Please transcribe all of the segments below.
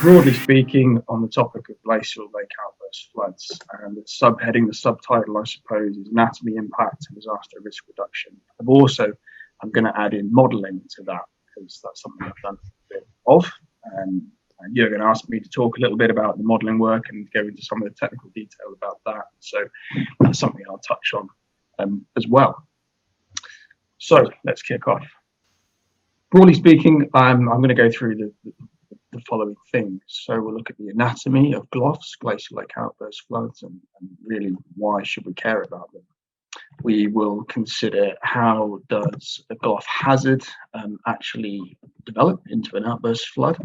broadly speaking, on the topic of glacial lake outburst floods, and the subheading, the subtitle, I suppose, is anatomy, impact, and disaster risk reduction. I'm going to add in modelling to that because that's something I've done a bit of. And you're going to ask me to talk a little bit about the modelling work and go into some of the technical detail about that. So that's something I'll touch on as well. So let's kick off. Broadly speaking, I'm going to go through the following things. So we'll look at the anatomy of GLOFs, glacial lake outburst floods, and really why should we care about them. We will consider how does a GLOF hazard actually develop into an outburst flood.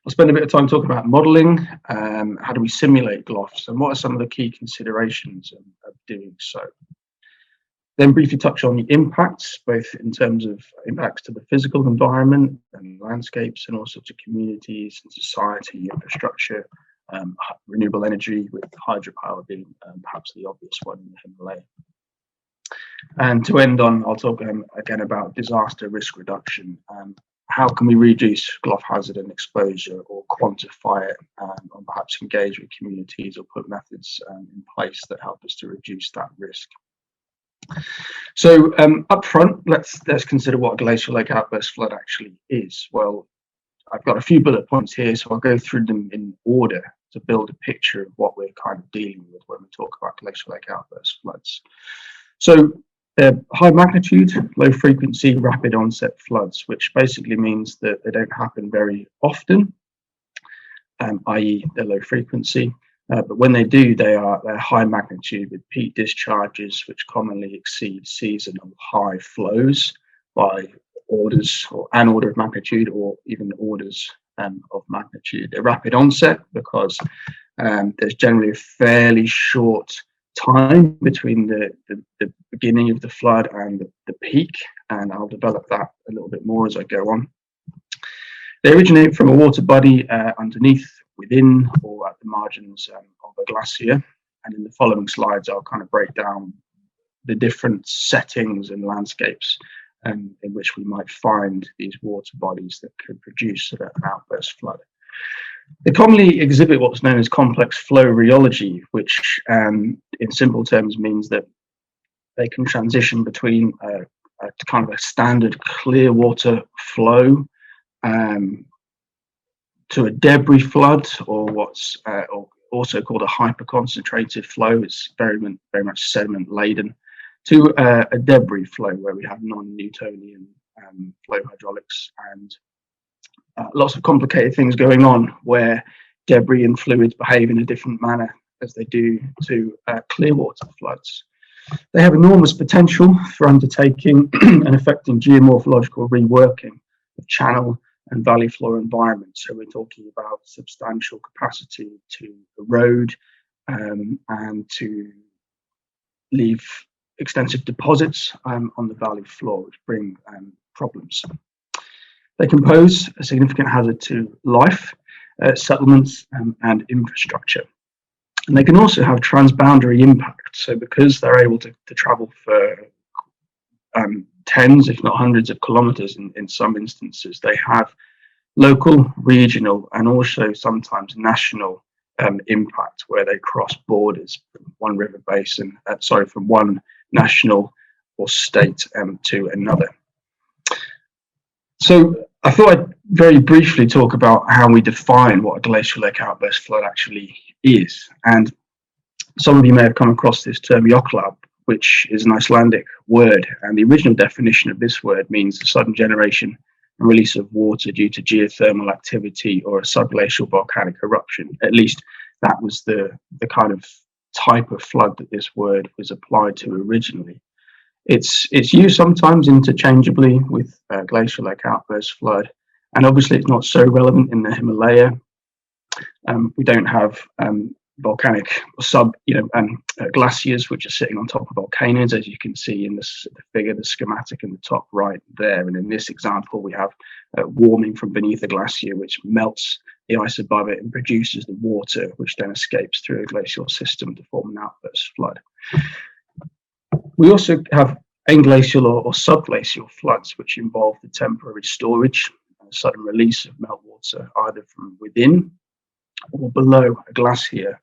I'll spend a bit of time talking about modelling, how do we simulate GLOFs, and what are some of the key considerations of doing so. Then briefly touch on the impacts, both in terms of impacts to the physical environment and landscapes and all sorts of communities and society, infrastructure, renewable energy, with hydropower being perhaps the obvious one in the Himalayas. And to end on, I'll talk again about disaster risk reduction. How can we reduce GLOF hazard and exposure, or quantify it, or perhaps engage with communities or put methods in place that help us to reduce that risk. So up front, let's consider what a glacial lake outburst flood actually is. Well, I've got a few bullet points here, so I'll go through them in order to build a picture of what we're kind of dealing with when we talk about glacial lake outburst floods. So high magnitude, low frequency, rapid onset floods, which basically means that they don't happen very often, i.e. they're low frequency. But when they do, they're high magnitude with peak discharges, which commonly exceed seasonal high flows by orders, or an order of magnitude, or even orders of magnitude. They're rapid onset because there's generally a fairly short time between the beginning of the flood and the peak, and I'll develop that a little bit more as I go on. They originate from a water body underneath, within, or at the margins of a glacier, and in the following slides I'll kind of break down the different settings and landscapes in which we might find these water bodies that could produce an outburst flood. They commonly exhibit what's known as complex flow rheology, which in simple terms means that they can transition between a kind of a standard clear water flow to a debris flood, or what's also called a hyperconcentrated flow. It's very much sediment laden, to a debris flow where we have non-Newtonian flow hydraulics and lots of complicated things going on where debris and fluids behave in a different manner as they do to clear water floods. They have enormous potential for undertaking and affecting geomorphological reworking of channel and valley floor environments. So we're talking about substantial capacity to erode and to leave extensive deposits on the valley floor, which bring problems. They can pose a significant hazard to life, settlements, and infrastructure. And they can also have transboundary impact. So because they're able to travel for tens, if not hundreds of kilometers in some instances, they have local, regional, and also sometimes national impact, where they cross borders from one river basin, from one national or state to another. So I thought I'd very briefly talk about how we define what a glacial lake outburst flood actually is. And some of you may have come across this term yoklab, which is an Icelandic word, and the original definition of this word means the sudden generation and release of water due to geothermal activity or a subglacial volcanic eruption. At least that was the kind of type of flood that this word was applied to originally. It's used sometimes interchangeably with glacial lake outburst flood, and obviously it's not so relevant in the Himalaya. We don't have volcanic glaciers which are sitting on top of volcanoes, as you can see in the figure, the schematic in the top right there. And in this example, we have warming from beneath a glacier, which melts the ice above it and produces the water, which then escapes through a glacial system to form an outburst flood. We also have englacial or subglacial floods, which involve the temporary storage a sudden release of meltwater either from within or below a glacier.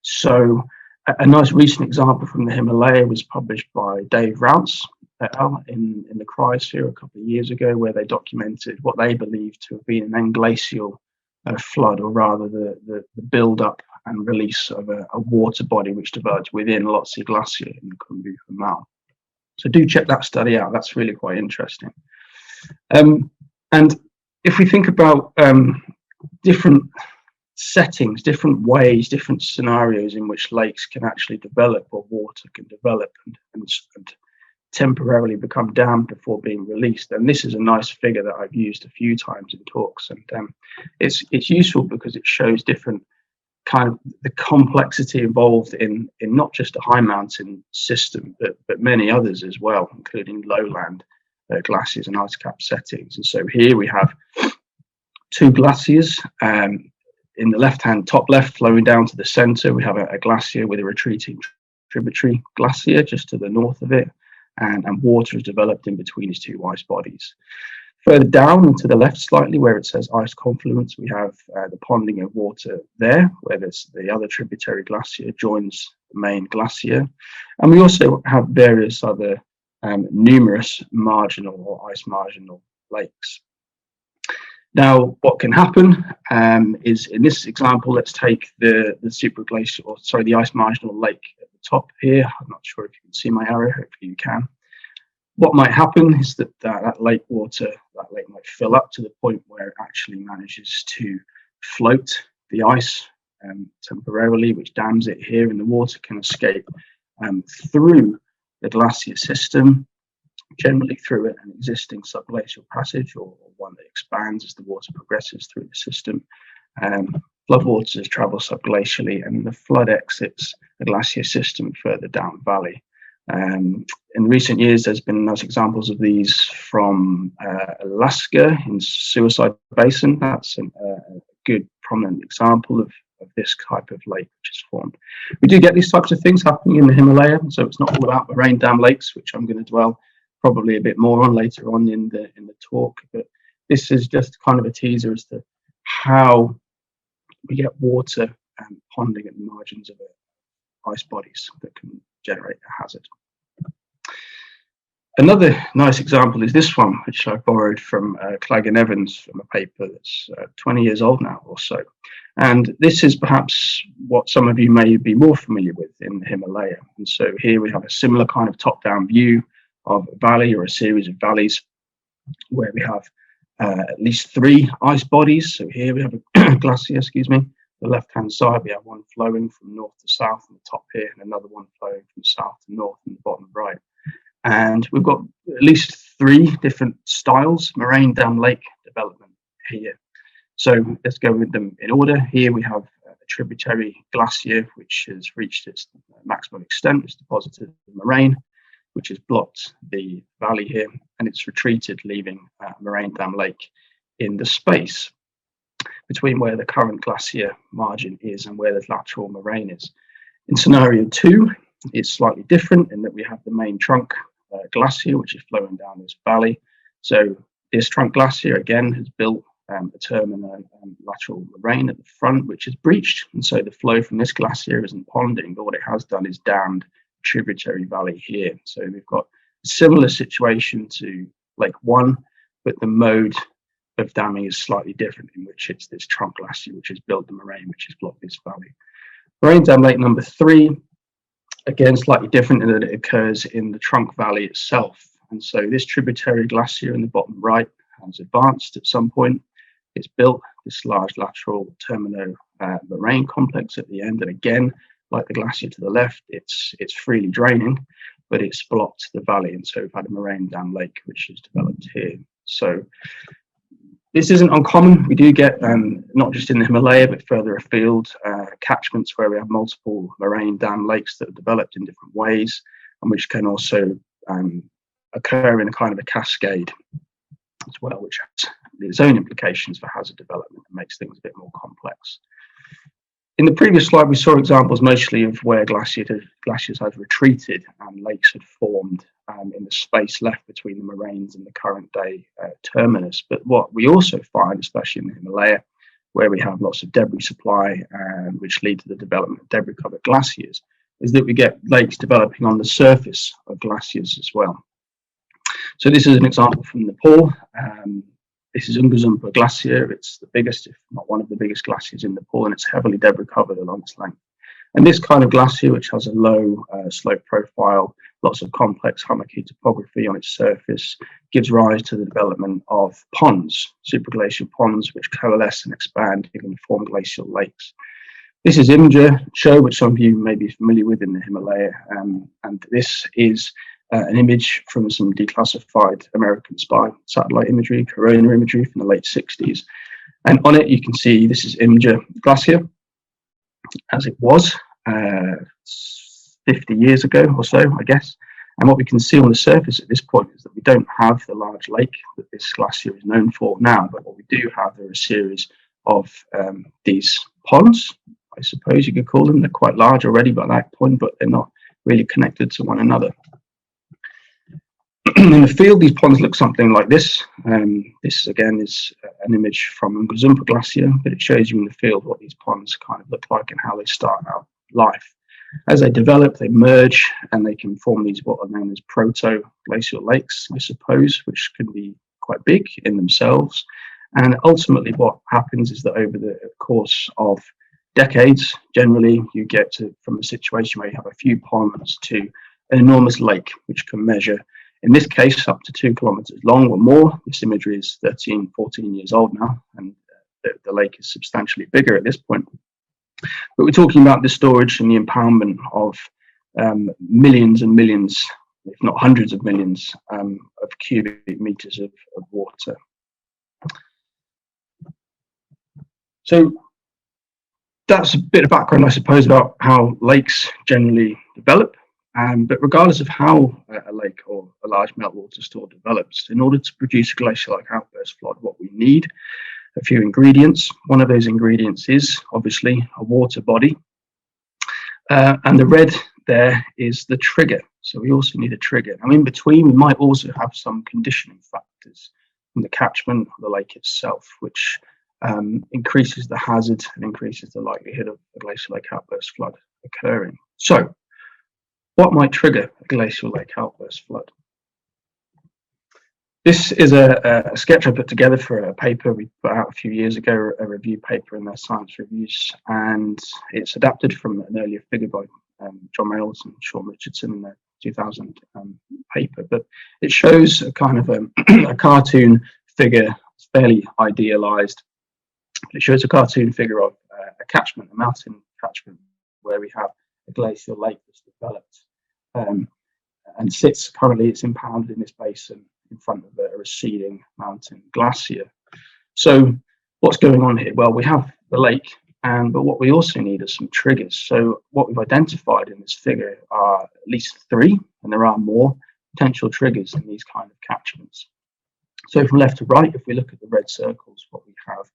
So a nice recent example from the Himalaya was published by Dave Rouse et al. In the cryosphere a couple of years ago, where they documented what they believed to have been an englacial flood, or rather the build-up and release of a water body which developed within Lhotse Glacier in the Khumbu Mall. So do check that study out. That's really quite interesting. And if we think about different settings, different ways, different scenarios in which lakes can actually develop, or water can develop and temporarily become dammed before being released, and this is a nice figure that I've used a few times in talks, and it's useful because it shows different kind of the complexity involved in not just a high mountain system, but many others as well, including lowland glaciers and ice cap settings. And so here we have two glaciers. In the top left, flowing down to the center, we have a glacier with a retreating tributary glacier just to the north of it, and water is developed in between these two ice bodies. Further down and to the left slightly, where it says ice confluence, we have the ponding of water there, where there's the other tributary glacier joins the main glacier. And we also have various other numerous marginal or ice marginal lakes. Now, what can happen is, in this example, let's take the superglacial, or sorry, the ice marginal lake at the top here. I'm not sure if you can see my arrow, hopefully you can. What might happen is that that lake might fill up to the point where it actually manages to float the ice temporarily, which dams it here, and the water can escape through the glacier system, generally through an existing subglacial passage, or one that expands as the water progresses through the system. Floodwaters travel subglacially, and the flood exits the glacier system further down valley. In recent years, there's been nice examples of these from Alaska in Suicide Basin. That's a good prominent example of this type of lake which is formed. We do get these types of things happening in the Himalaya, so it's not all about moraine dam lakes, which I'm going to dwell probably a bit more on later on in the talk. But this is just kind of a teaser as to how we get water ponding at the margins of ice bodies that can generate a hazard. Another nice example is this one, which I borrowed from Clegg and Evans from a paper that's 20 years old now or so. And this is perhaps what some of you may be more familiar with in the Himalaya. And so here we have a similar kind of top-down view of a valley, or a series of valleys, where we have at least three ice bodies. So here we have a glacier, excuse me. The left-hand side, we have one flowing from north to south on the top here, and another one flowing from south to north in the bottom right. And we've got at least three different styles, moraine dam lake development here. So let's go with them in order. Here we have a tributary glacier which has reached its maximum extent. It's deposited in moraine, which has blocked the valley here, and it's retreated, leaving moraine dam lake in the space between where the current glacier margin is and where the lateral moraine is. In scenario 2, it's slightly different in that we have the main trunk glacier, which is flowing down this valley. So this trunk glacier again has built a terminal lateral moraine at the front, which is breached, and so the flow from this glacier isn't ponding, but what it has done is dammed tributary valley here. So we've got a similar situation to Lake 1, but the mode of damming is slightly different, in which it's this trunk glacier which has built the moraine, which has blocked this valley. Moraine dam lake number 3, again slightly different in that it occurs in the trunk valley itself, and so this tributary glacier in the bottom right has advanced at some point. It's built this large lateral terminal moraine complex at the end, and again, like the glacier to the left, it's freely draining, but it's blocked the valley, and so we've had a moraine dam lake which is developed here. So this isn't uncommon. We do get, not just in the Himalaya, but further afield, catchments where we have multiple moraine dam lakes that are developed in different ways, and which can also occur in a kind of a cascade as well, which has its own implications for hazard development and makes things a bit more complex. In the previous slide, we saw examples mostly of where glaciers have retreated and lakes had formed in the space left between the moraines and the current day terminus. But what we also find, especially in the Himalaya, where we have lots of debris supply, which lead to the development of debris-covered glaciers, is that we get lakes developing on the surface of glaciers as well. So this is an example from Nepal. This is Ungazumpa Glacier. It's the biggest, if not one of the biggest glaciers in Nepal, and it's heavily debris covered along its length. And this kind of glacier, which has a low slope profile, lots of complex hummocky topography on its surface, gives rise to the development of ponds, superglacial ponds, which coalesce and expand and form glacial lakes. This is Imja show, which some of you may be familiar with in the Himalaya, and this is an image from some declassified American spy satellite imagery, corona imagery from the late 60s. And on it, you can see this is Imja Glacier, as it was 50 years ago or so, I guess. And what we can see on the surface at this point is that we don't have the large lake that this glacier is known for now, but what we do have are a series of these ponds, I suppose you could call them. They're quite large already by that point, but they're not really connected to one another. In the field, these ponds look something like this. This again is an image from Ungazumpa Glacier, but it shows you in the field what these ponds kind of look like and how they start out life. As they develop, they merge and they can form these what are known as protoglacial lakes, I suppose, which can be quite big in themselves. And ultimately what happens is that over the course of decades, generally you get from a situation where you have a few ponds to an enormous lake, which can measure, in this case, up to 2 kilometers long or more. This imagery is 13, 14 years old now, and the lake is substantially bigger at this point. But we're talking about the storage and the impoundment of millions and millions, if not hundreds of millions, of cubic meters of water. So that's a bit of background, I suppose, about how lakes generally develop. But regardless of how a lake or a large meltwater store develops, in order to produce a glacial-like outburst flood, what we need a few ingredients. One of those ingredients is obviously a water body, and the red there is the trigger. So we also need a trigger. Now in between, we might also have some conditioning factors from the catchment of the lake itself, which increases the hazard and increases the likelihood of a glacial lake outburst flood occurring. So what might trigger a glacial lake outburst flood? This is a sketch I put together for a paper we put out a few years ago, a review paper in their science reviews, and it's adapted from an earlier figure by John Reynolds and Sean Richardson in their 2000 paper. But it shows a kind of a cartoon figure, it's fairly idealized. It shows a cartoon figure of a catchment, a mountain catchment, where we have a glacial lake that's developed and sits currently, it's impounded in this basin in front of a receding mountain glacier. So what's going on here? Well, we have the lake, but what we also need are some triggers. So what we've identified in this figure are at least 3, and there are more potential triggers in these kind of catchments. So from left to right, if we look at the red circles, what we have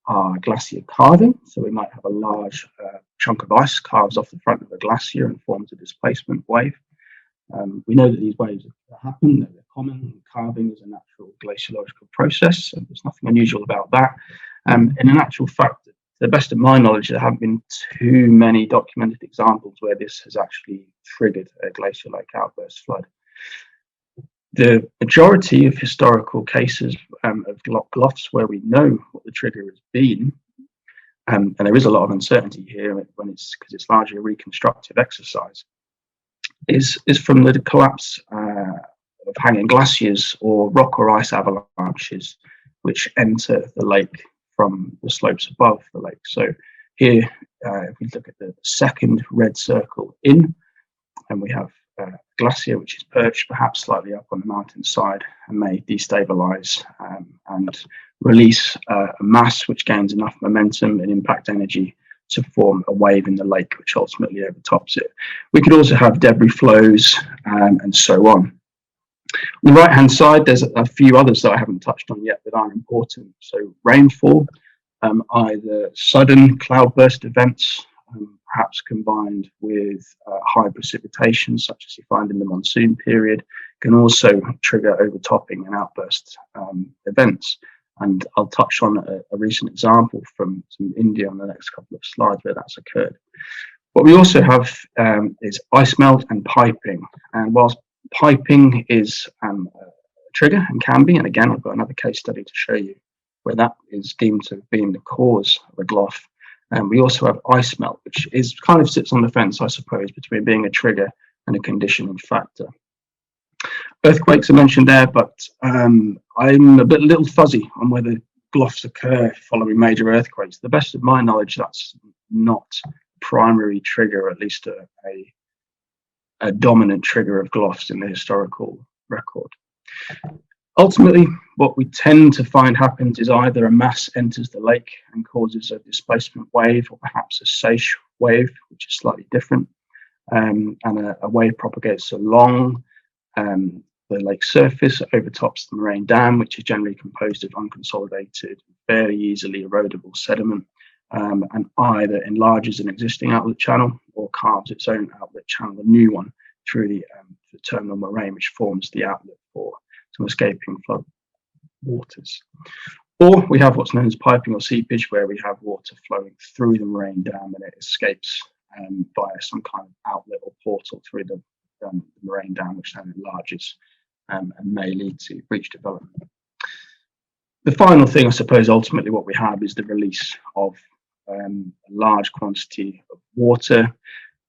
are glacier carving. So we might have a large chunk of ice carves off the front of the glacier and forms a displacement wave. We know that these waves happen, they're common. Carving is a natural glaciological process, and there's nothing unusual about that. In actual fact, to the best of my knowledge, there haven't been too many documented examples where this has actually triggered a glacial lake outburst flood. The majority of historical cases of GLOFs where we know what the trigger has been, and there is a lot of uncertainty here because it's largely a reconstructive exercise, is from the collapse of hanging glaciers or rock or ice avalanches which enter the lake from the slopes above the lake. So here, if we look at the second red circle in, and we have a glacier which is perched perhaps slightly up on the mountainside and may destabilize and release a mass which gains enough momentum and impact energy to form a wave in the lake, which ultimately overtops it. We could also have debris flows and so on. On the right-hand side, there's a few others that I haven't touched on yet that are important. So rainfall, either sudden cloudburst events, perhaps combined with high precipitation, such as you find in the monsoon period, can also trigger overtopping and outburst events. And I'll touch on a recent example from India on the next couple of slides where that's occurred. What we also have is ice melt and piping. And whilst piping is a trigger and can be, and again, I've got another case study to show you where that is deemed to have been the cause of a GLOF. And we also have ice melt, which is kind of sits on the fence, I suppose, between being a trigger and a conditioning factor. Earthquakes are mentioned there, but I'm a little fuzzy on whether GLOFs occur following major earthquakes. To the best of my knowledge, that's not primary trigger, at least a dominant trigger of GLOFs in the historical record. Ultimately, what we tend to find happens is either a mass enters the lake and causes a displacement wave, or perhaps a seepage wave, which is slightly different, and a wave propagates along the lake surface, overtops the moraine dam, which is generally composed of unconsolidated, fairly easily erodible sediment, and either enlarges an existing outlet channel or carves its own outlet channel, a new one, through the terminal moraine, which forms the outlet for some escaping flood waters. Or we have what's known as piping or seepage, where we have water flowing through the moraine dam and it escapes via some kind of outlet or portal through the moraine dam, which then enlarges and may lead to breach development. The final thing, I suppose, ultimately what we have is the release of a large quantity of water,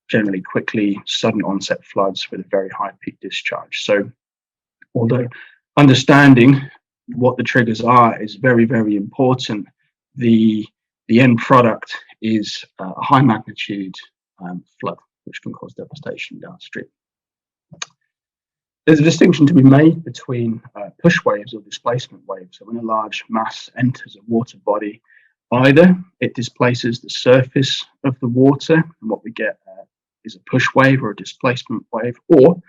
generally quickly, sudden onset floods with a very high peak discharge. So although understanding what the triggers are is very, very important, the end product is a high magnitude flood, which can cause devastation downstream. There's a distinction to be made between push waves or displacement waves. So when a large mass enters a water body, either it displaces the surface of the water, and what we get is a push wave or a displacement wave, or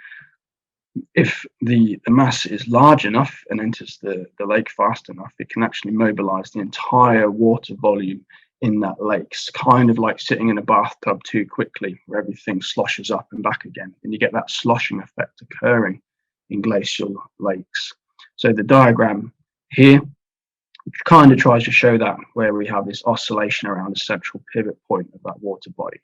if the mass is large enough and enters the lake fast enough, it can actually mobilize the entire water volume in that lake. It's kind of like sitting in a bathtub too quickly, where everything sloshes up and back again, and you get that sloshing effect occurring in glacial lakes. So the diagram here kind of tries to show that, where we have this oscillation around a central pivot point of that water body.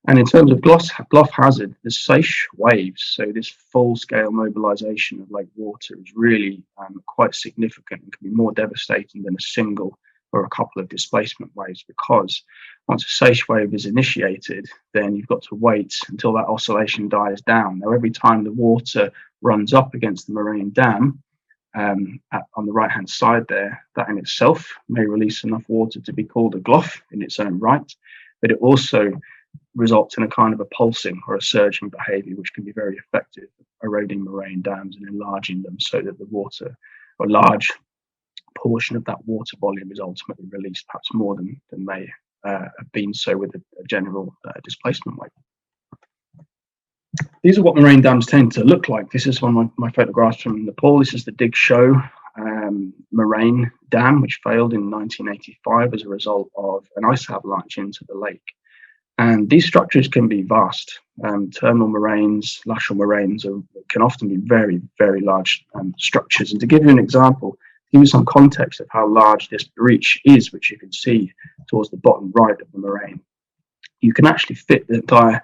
And in terms of GLOF hazard, the seepage waves, so this full-scale mobilization of lake water, is really quite significant and can be more devastating than a single or a couple of displacement waves, because once a seepage wave is initiated, then you've got to wait until that oscillation dies down. Now, every time the water runs up against the moraine dam, on the right-hand side there, that in itself may release enough water to be called a GLOF in its own right, but it also results in a kind of a pulsing or a surging behavior, which can be very effective, eroding moraine dams and enlarging them so that the water, or large portion of that water volume, is ultimately released, perhaps more than may have been so with a general displacement wave. These are what moraine dams tend to look like. This is one of my photographs from Nepal. This is the Digsho moraine dam, which failed in 1985 as a result of an ice avalanche into the lake. And these structures can be vast. Terminal moraines, glacial moraines can often be very, very large structures. And to give you an example, give you some context of how large this breach is, which you can see towards the bottom right of the moraine, you can actually fit the entire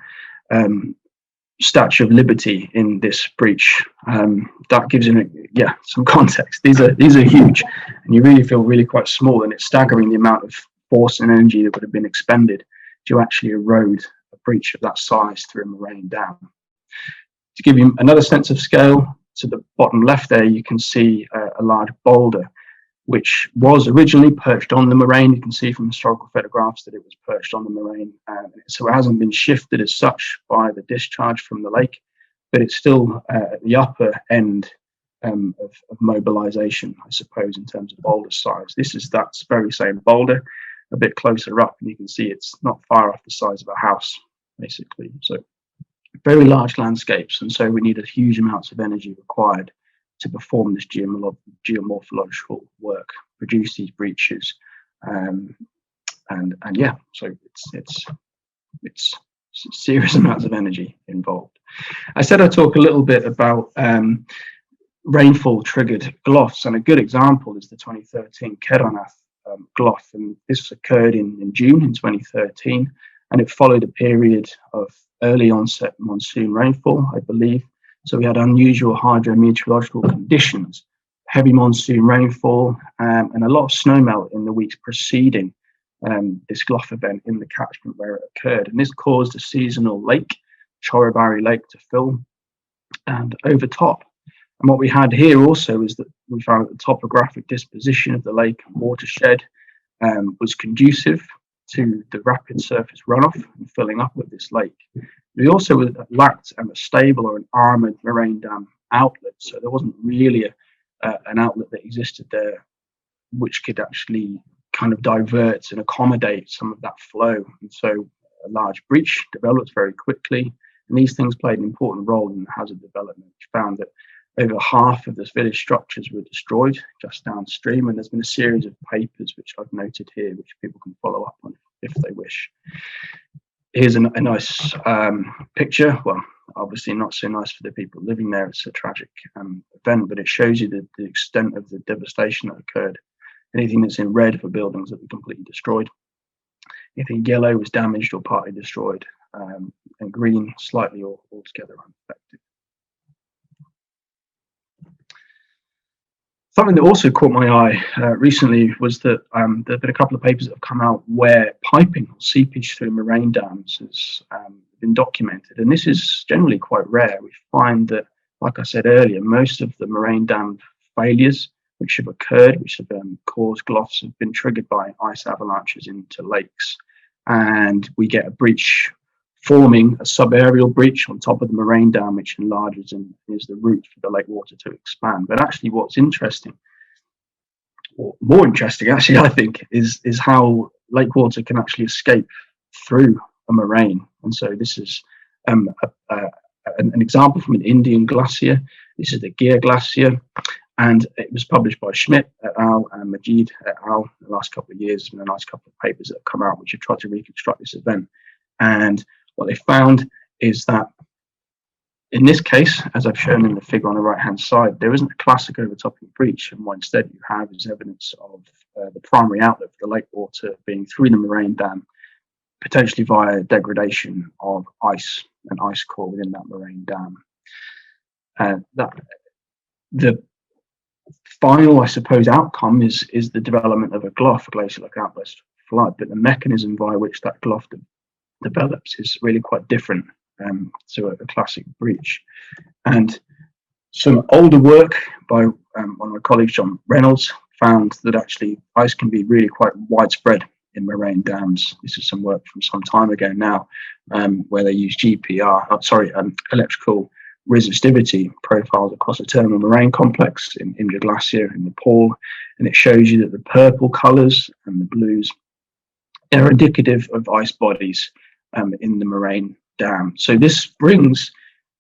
Statue of Liberty in this breach. That gives you some context. These are huge, and you really feel really quite small, and it's staggering the amount of force and energy that would have been expended to actually erode a breach of that size through a moraine dam. To give you another sense of scale, to the bottom left there, you can see a large boulder, which was originally perched on the moraine. You can see from historical photographs that it was perched on the moraine. So it hasn't been shifted as such by the discharge from the lake, but it's still at the upper end of mobilization, I suppose, in terms of boulder size. This is that very same boulder, a bit closer up, and you can see it's not far off the size of a house, basically. So very large landscapes, and so we need a huge amounts of energy required to perform this geomorphological work, produce these breaches, and yeah, so it's serious amounts of energy involved. I said I'd talk a little bit about rainfall triggered GLOFs, and a good example is the 2013 Kedarnath GLOF, and this occurred in June in 2013, and it followed a period of early onset monsoon rainfall, I believe. So we had unusual hydrometeorological conditions, heavy monsoon rainfall, and a lot of snowmelt in the weeks preceding this GLOF event in the catchment where it occurred. And this caused a seasonal lake, Chorobari Lake, to fill and overtop. And what we had here also is that we found that the topographic disposition of the lake and watershed was conducive to the rapid surface runoff and filling up of this lake. We also lacked a stable or an armoured moraine dam outlet, so there wasn't really an outlet that existed there which could actually kind of divert and accommodate some of that flow. And so a large breach developed very quickly, and these things played an important role in the hazard development, which found that over half of the village structures were destroyed just downstream, and there's been a series of papers which I've noted here, which people can follow up on if they wish. Here's a nice picture. Well, obviously not so nice for the people living there. It's a tragic event, but it shows you the extent of the devastation that occurred. Anything that's in red for buildings that were completely destroyed. Anything yellow was damaged or partly destroyed, and green slightly or altogether unaffected. Something that also caught my eye recently was that there have been a couple of papers that have come out where piping or seepage through moraine dams has been documented, and this is generally quite rare. We find that, like I said earlier, most of the moraine dam failures which have occurred, which have caused GLOFs, have been triggered by ice avalanches into lakes, and we get a breach forming a subaerial breach on top of the moraine dam, which enlarges and is the route for the lake water to expand. But actually what's interesting, or more interesting actually, I think, is how lake water can actually escape through a moraine. And so this is an example from an Indian glacier. This is the Gir Glacier, and it was published by Schmidt et al. And Majid et al. In the last couple of years. There's been a nice couple of papers that have come out which have tried to reconstruct this event. And what they found is that in this case, as I've shown in the figure on the right-hand side, there isn't a classic overtopping breach, and what instead you have is evidence of the primary outlet for the lake water being through the moraine dam, potentially via degradation of ice and ice core within that moraine dam. The final, I suppose, outcome is the development of a GLOF, a glacial outburst flood, but the mechanism via which that GLOF develops is really quite different to a classic breach. And some older work by one of my colleagues, John Reynolds, found that actually ice can be really quite widespread in moraine dams. This is some work from some time ago now, where they use electrical resistivity profiles across a terminal moraine complex in the Glacier in Nepal, and it shows you that the purple colours and the blues are indicative of ice bodies in the moraine dam. So this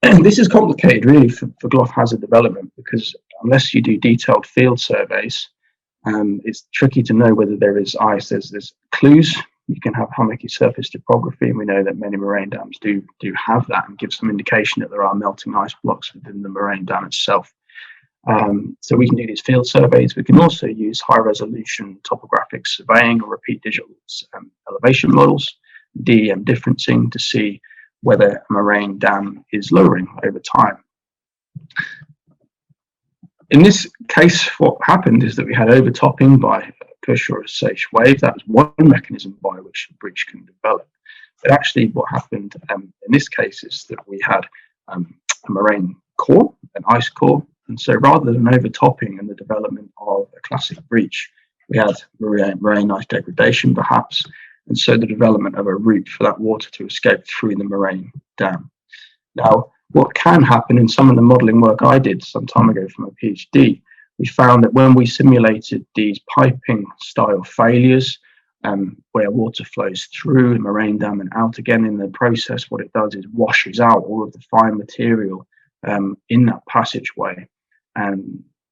is complicated really for GLOF hazard development, because unless you do detailed field surveys, it's tricky to know whether there is ice. There's clues. You can have hummocky surface topography, and we know that many moraine dams do have that and give some indication that there are melting ice blocks within the moraine dam itself. So we can do these field surveys. We can also use high resolution topographic surveying or repeat digital elevation models, DEM differencing, to see whether a moraine dam is lowering over time. In this case, what happened is that we had overtopping by a push or a sage wave. That was one mechanism by which a breach can develop. But actually what happened in this case is that we had a moraine core, an ice core, and so rather than overtopping and the development of a classic breach, we had moraine ice degradation perhaps, and so the development of a route for that water to escape through the moraine dam. Now, what can happen in some of the modelling work I did some time ago from a PhD, we found that when we simulated these piping style failures, where water flows through the moraine dam and out again in the process, what it does is washes out all of the fine material in that passageway,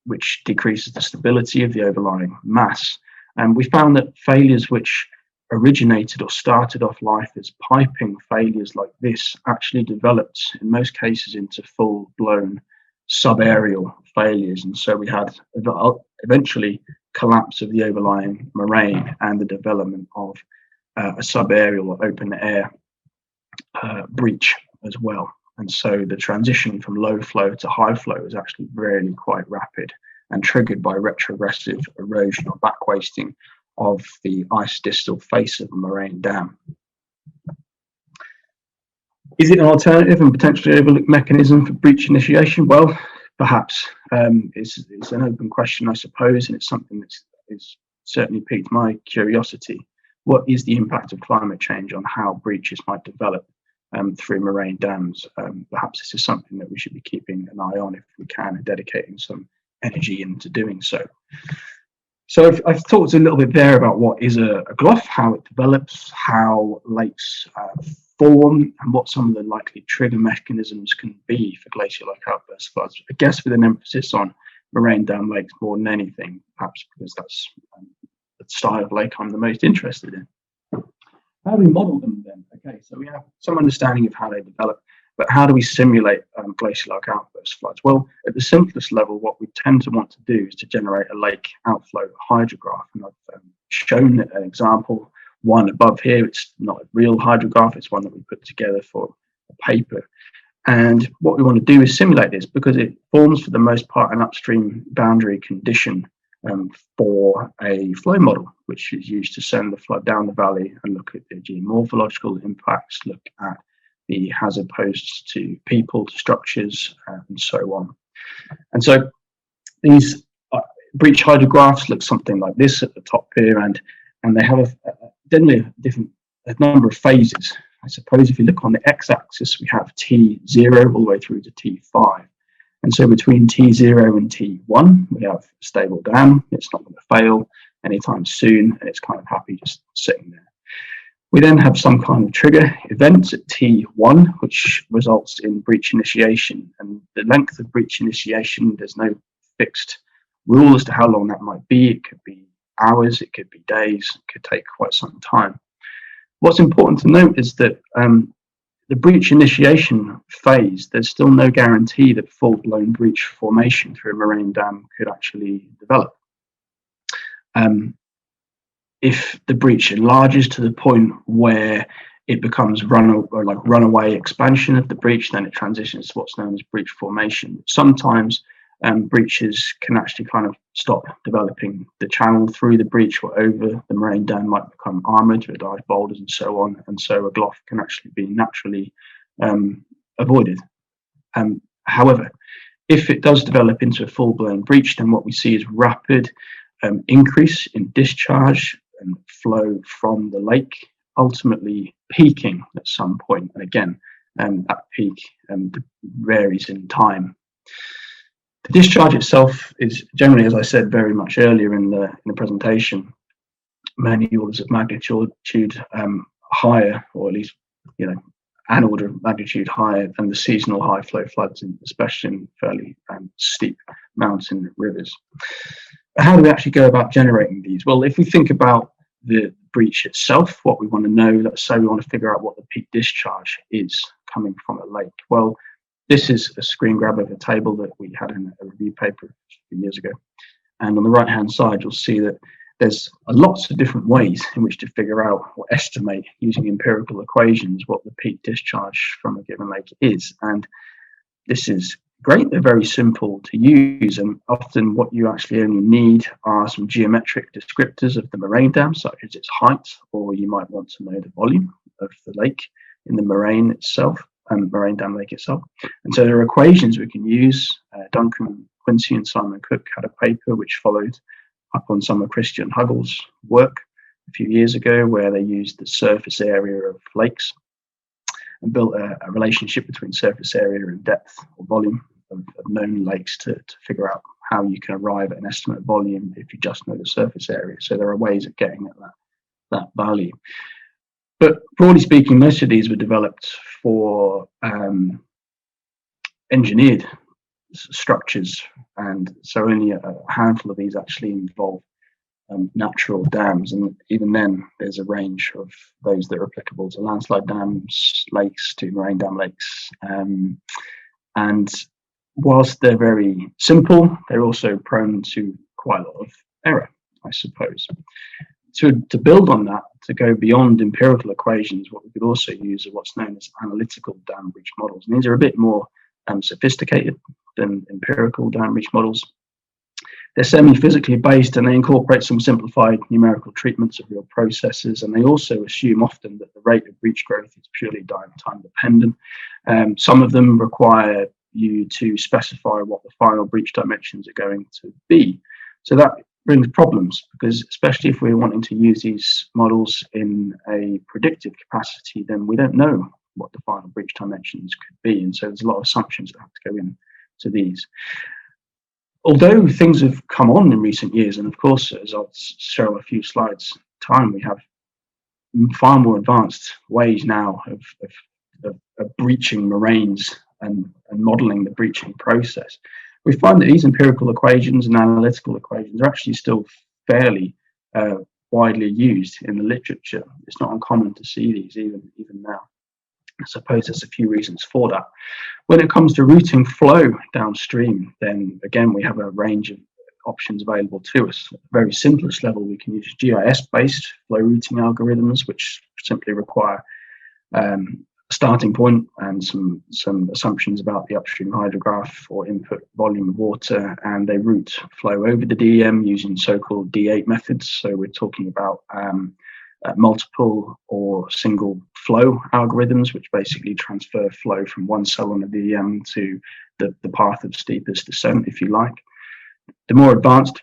which decreases the stability of the overlying mass. And we found that failures which originated or started off life as piping failures like this actually developed in most cases into full-blown subaerial failures. And so we had eventually collapse of the overlying moraine and the development of a subaerial or open air breach as well. And so the transition from low flow to high flow is actually really quite rapid and triggered by retrogressive erosion or back wasting of the ice distal face of a moraine dam. Is it an alternative and potentially overlooked mechanism for breach initiation? Well, perhaps. It's an open question, I suppose, and it's something that's certainly piqued my curiosity. What is the impact of climate change on how breaches might develop through moraine dams? Perhaps this is something that we should be keeping an eye on if we can, and dedicating some energy into doing so. So I've talked a little bit there about what is a GLOF, how it develops, how lakes form, and what some of the likely trigger mechanisms can be for glacial-like outburst floods. I guess with an emphasis on moraine dam lakes more than anything, perhaps because that's the style of lake I'm the most interested in. How do we model them then? Okay, so we have some understanding of how they develop, but how do we simulate glacial-like outburst floods? Well, at the simplest level, what we tend to want to do is to generate a lake outflow hydrograph. And I've shown an example, one above here. It's not a real hydrograph, it's one that we put together for a paper. And what we want to do is simulate this because it forms, for the most part, an upstream boundary condition for a flow model, which is used to send the flood down the valley and look at the geomorphological impacts, look at the hazard posed to people, to structures, and so on. And so these breach hydrographs look something like this at the top here, and they have generally a number of phases. I suppose if you look on the x-axis, we have T0 all the way through to T5. And so between T0 and T1, we have a stable dam. It's not going to fail anytime soon, and it's kind of happy just sitting there. We then have some kind of trigger event at T1, which results in breach initiation. And the length of breach initiation, there's no fixed rule as to how long that might be. It could be hours, it could be days, it could take quite some time. What's important to note is that the breach initiation phase, there's still no guarantee that full-blown breach formation through a moraine dam could actually develop. If the breach enlarges to the point where it becomes runaway expansion of the breach, then it transitions to what's known as breach formation. Sometimes breaches can actually kind of stop developing the channel through the breach or over the moraine dam might become armoured with ice boulders and so on, and so a GLOF can actually be naturally avoided. However, if it does develop into a full-blown breach, then what we see is rapid increase in discharge and flow from the lake, ultimately peaking at some point. And again, that peak varies in time. The discharge itself is generally, as I said very much earlier in the presentation, many orders of magnitude higher, or at least an order of magnitude higher than the seasonal high flow floods, especially in fairly steep mountain rivers. How do we actually go about generating these? Well, if we think about the breach itself, what we want to know, let's say we want to figure out what the peak discharge is coming from a lake. Well, this is a screen grab of a table that we had in a review paper a few years ago. And on the right-hand side, you'll see that there's lots of different ways in which to figure out or estimate using empirical equations what the peak discharge from a given lake is. And this is great. They're very simple to use, and often what you actually only need are some geometric descriptors of the moraine dam, such as its height, or you might want to know the volume of the lake in the moraine itself, and the moraine dam lake itself. And so there are equations we can use. Duncan Quincy and Simon Cook had a paper which followed up on some of Christian Huggle's work a few years ago, where they used the surface area of lakes and built a relationship between surface area and depth or volume of known lakes to figure out how you can arrive at an estimate volume if you just know the surface area. So there are ways of getting at that value. But broadly speaking, most of these were developed for engineered structures, and so only a handful of these actually involve natural dams, and even then there's a range of those that are applicable to landslide dams, lakes, to moraine dam lakes, and whilst they're very simple, they're also prone to quite a lot of error, I suppose. To build on that, to go beyond empirical equations, what we could also use are what's known as analytical dam breach models. And these are a bit more sophisticated than empirical dam breach models. They're semi-physically based, and they incorporate some simplified numerical treatments of real processes, and they also assume often that the rate of breach growth is purely time dependent. Some of them require you to specify what the final breach dimensions are going to be. So that brings problems, because especially if we're wanting to use these models in a predictive capacity, then we don't know what the final breach dimensions could be, and so there's a lot of assumptions that have to go into these. Although things have come on in recent years, and of course, as I'll show a few slides time, we have far more advanced ways now of breaching moraines and modeling the breaching process. We find that these empirical equations and analytical equations are actually still fairly widely used in the literature. It's not uncommon to see these even now. I suppose there's a few reasons for that. When it comes to routing flow downstream, then again, we have a range of options available to us. At the very simplest level, we can use GIS-based flow routing algorithms, which simply require a starting point and some assumptions about the upstream hydrograph or input volume of water, and they route flow over the DEM using so-called D8 methods. So we're talking about multiple or single flow algorithms, which basically transfer flow from one cell on the DEM to the path of steepest descent, if you like. The more advanced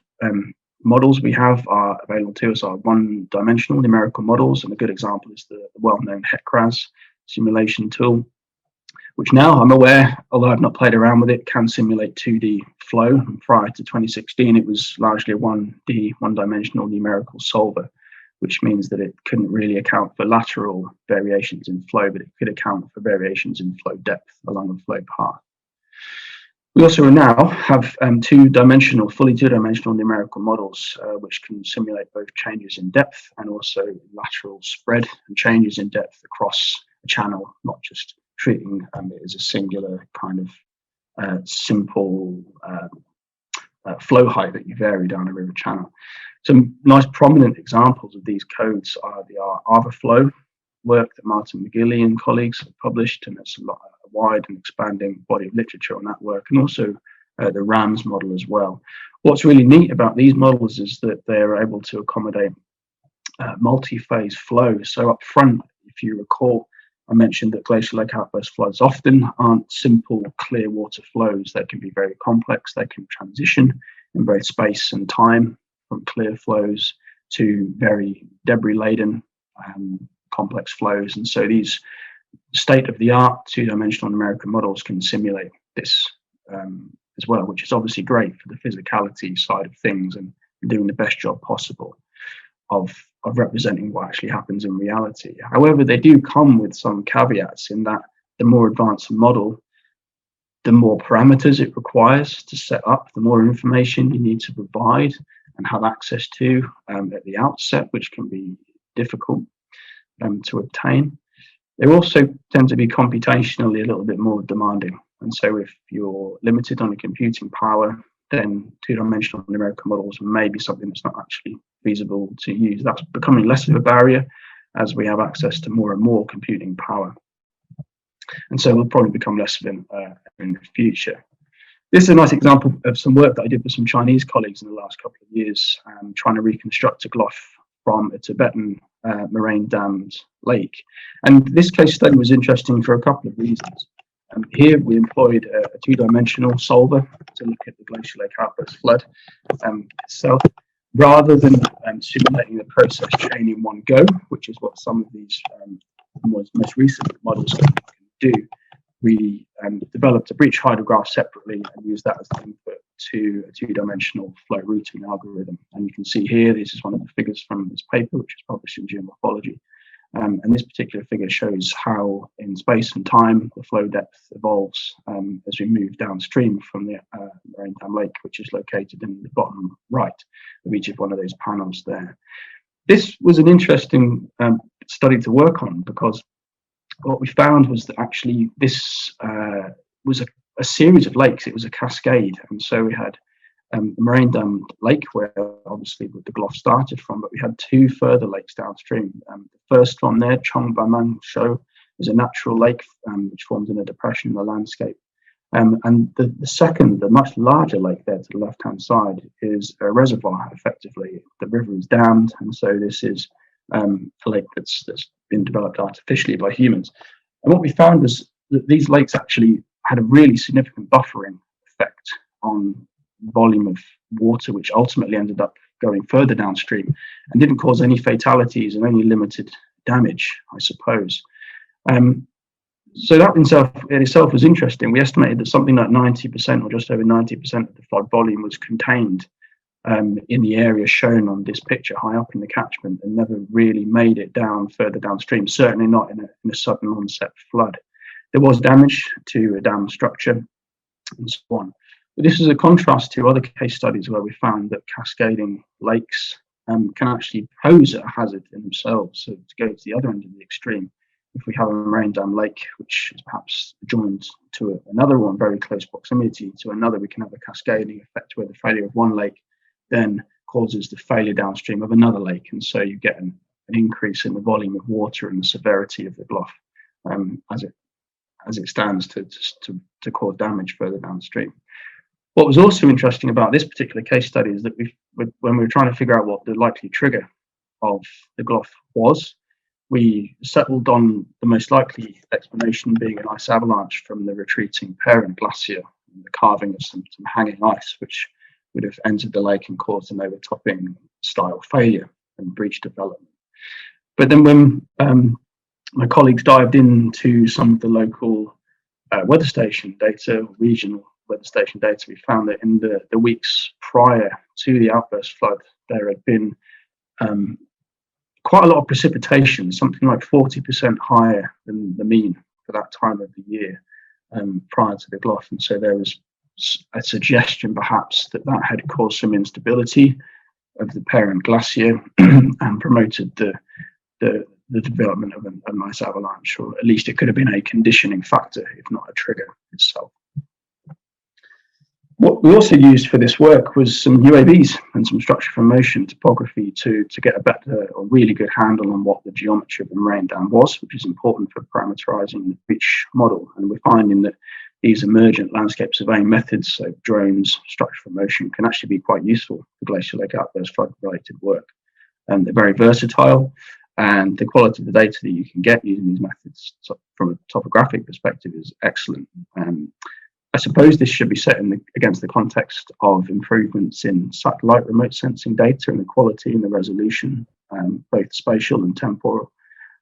models we have are available to us are one-dimensional numerical models, and a good example is the well-known HECRAS simulation tool, which now I'm aware, although I've not played around with it, can simulate 2D flow. And prior to 2016, it was largely a one-dimensional numerical solver, which means that it couldn't really account for lateral variations in flow, but it could account for variations in flow depth along a flow path. We also now have fully two-dimensional numerical models, which can simulate both changes in depth and also lateral spread and changes in depth across a channel, not just treating it as a singular kind of simple flow height that you vary down a river channel. Some nice prominent examples of these codes are the ArvaFlow work that Martin McGilley and colleagues have published, and there's a wide and expanding body of literature on that work, and also the RAMS model as well. What's really neat about these models is that they're able to accommodate multi-phase flow. So up front, if you recall, I mentioned that glacial lake outburst floods often aren't simple, clear water flows. They can be very complex. They can transition in both space and time from clear flows to very debris-laden complex flows. And so these state-of-the-art two-dimensional numerical models can simulate this as well, which is obviously great for the physicality side of things and doing the best job possible of representing what actually happens in reality. However, they do come with some caveats in that the more advanced model, the more parameters it requires to set up, the more information you need to provide and have access to at the outset, which can be difficult to obtain. They also tend to be computationally a little bit more demanding. And so if you're limited on the computing power, then two-dimensional numerical models may be something that's not actually feasible to use. That's becoming less of a barrier as we have access to more and more computing power. And so will probably become less of in the future. This is a nice example of some work that I did with some Chinese colleagues in the last couple of years, trying to reconstruct a GLOF from a Tibetan moraine dammed lake. And this case study was interesting for a couple of reasons. Here we employed a two-dimensional solver to look at the glacial lake outburst flood itself, rather than simulating the process chain in one go, which is what some of these most recent models can do. We developed a breach hydrograph separately and used that as the input to a two-dimensional flow routing algorithm. And you can see here, this is one of the figures from this paper, which was published in Geomorphology. And this particular figure shows how in space and time the flow depth evolves as we move downstream from the Moraine Dam Lake, which is located in the bottom right of each of one of those panels there. This was an interesting study to work on, because what we found was that actually this was a series of lakes. It was a cascade, and so we had the Moraine Dam Lake, where obviously the GLOF started from, but we had two further lakes downstream. The first one there, Chong Bamang Sho, is a natural lake which forms in a depression in the landscape. And the second, the much larger lake there to the left-hand side, is a reservoir, effectively. The river is dammed, and so this is a lake that's been developed artificially by humans. And what we found was that these lakes actually had a really significant buffering effect on volume of water, which ultimately ended up going further downstream and didn't cause any fatalities and only limited damage, I suppose. So that in itself was interesting. We estimated that something like 90% or just over 90% of the flood volume was contained in the area shown on this picture, high up in the catchment, and never really made it down further downstream, certainly not in a sudden onset flood. There was damage to a dam structure and so on. But this is a contrast to other case studies where we found that cascading lakes can actually pose a hazard in themselves. So to go to the other end of the extreme, if we have a Moraine Dam Lake, which is perhaps joined to another one, very close proximity to another, we can have a cascading effect where the failure of one lake then causes the failure downstream of another lake. And so you get an increase in the volume of water and the severity of the GLOF as it stands to cause damage further downstream. What was also interesting about this particular case study is that when we were trying to figure out what the likely trigger of the GLOF was, we settled on the most likely explanation being an ice avalanche from the retreating parent glacier, and the carving of some hanging ice, which would have entered the lake and caused an overtopping style failure and breach development. But then when my colleagues dived into some of the local weather station data, regional weather station data, we found that in the weeks prior to the outburst flood, there had been quite a lot of precipitation, something like 40% higher than the mean for that time of the year prior to the GLOF. And so there was a suggestion perhaps that had caused some instability of the parent glacier and promoted the development of a nice avalanche, or at least it could have been a conditioning factor, if not a trigger itself. What we also used for this work was some UAVs and some structure from motion topography to get a better or really good handle on what the geometry of the Moraine Dam was, which is important for parameterizing the breach model. And we're finding that these emergent landscape surveying methods, so drones, structure from motion, can actually be quite useful for glacial lake outburst flood related work. And they're very versatile, and the quality of the data that you can get using these methods from a topographic perspective is excellent. I suppose this should be set against the context of improvements in satellite remote sensing data and the quality and the resolution, both spatial and temporal,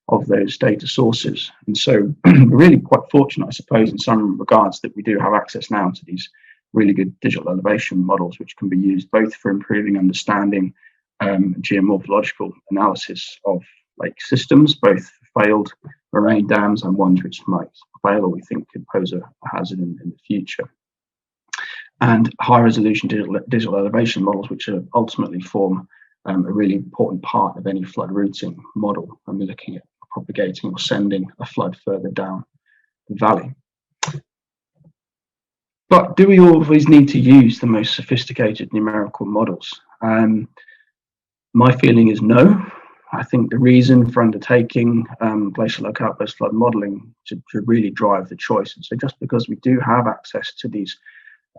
of those data sources. And so we're really quite fortunate, I suppose, in some regards, that we do have access now to these really good digital elevation models, which can be used both for improving understanding geomorphological analysis of lake systems, both failed moraine dams and ones which might fail or we think could pose a hazard in the future. And high resolution digital elevation models, which ultimately form a really important part of any flood routing model when we're looking at propagating or sending a flood further down the valley. But do we always need to use the most sophisticated numerical models? My feeling is no. I think the reason for undertaking glacial lake outburst flood modelling should really drive the choice. And so just because we do have access to these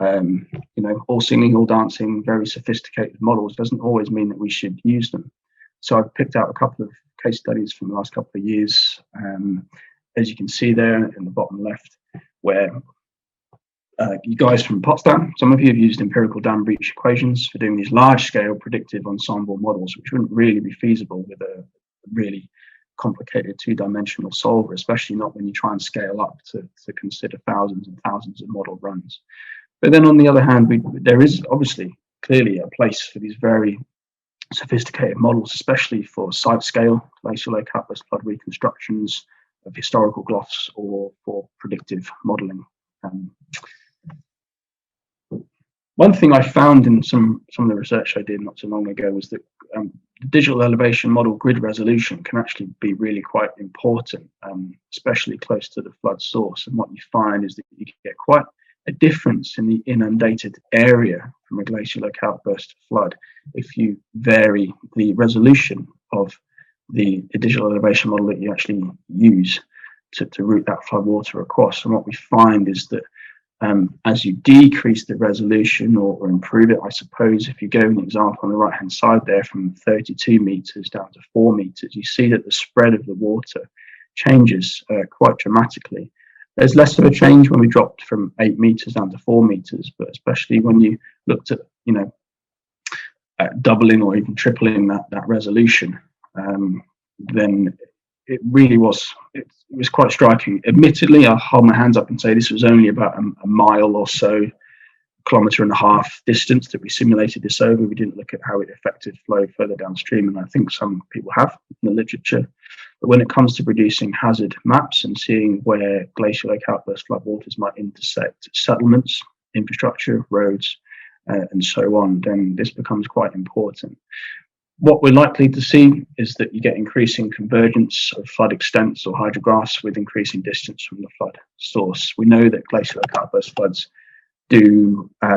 all singing, all dancing, very sophisticated models doesn't always mean that we should use them. So I've picked out a couple of case studies from the last couple of years, as you can see there in the bottom left, where you guys from Potsdam, some of you have used empirical dam breach equations for doing these large-scale predictive ensemble models, which wouldn't really be feasible with a really complicated two-dimensional solver, especially not when you try and scale up to consider thousands and thousands of model runs. But then on the other hand, there is obviously clearly a place for these very sophisticated models, especially for site scale glacial lake outburst flood reconstructions of historical GLOFs or for predictive modeling. One thing I found in some of the research I did not so long ago was that the digital elevation model grid resolution can actually be really quite important, especially close to the flood source. And what you find is that you get quite a difference in the inundated area from a glacial lake outburst flood if you vary the resolution of the digital elevation model that you actually use to route that flood water across. And what we find is that as you decrease the resolution or improve it, I suppose, if you go an example on the right hand side there from 32 meters down to 4 meters, you see that the spread of the water changes quite dramatically. There's less of a change when we dropped from 8 meters down to 4 meters, but especially when you looked at, doubling or even tripling that resolution, then it really was, it was quite striking. Admittedly, I'll hold my hands up and say this was only about a mile or so, kilometre and a half distance that we simulated this over. We didn't look at how it affected flow further downstream, and I think some people have in the literature. But when it comes to producing hazard maps and seeing where glacial lake outburst floodwaters might intersect settlements, infrastructure, roads, and so on, then this becomes quite important. What we're likely to see is that you get increasing convergence of flood extents or hydrographs with increasing distance from the flood source. We know that glacial lake outburst floods do a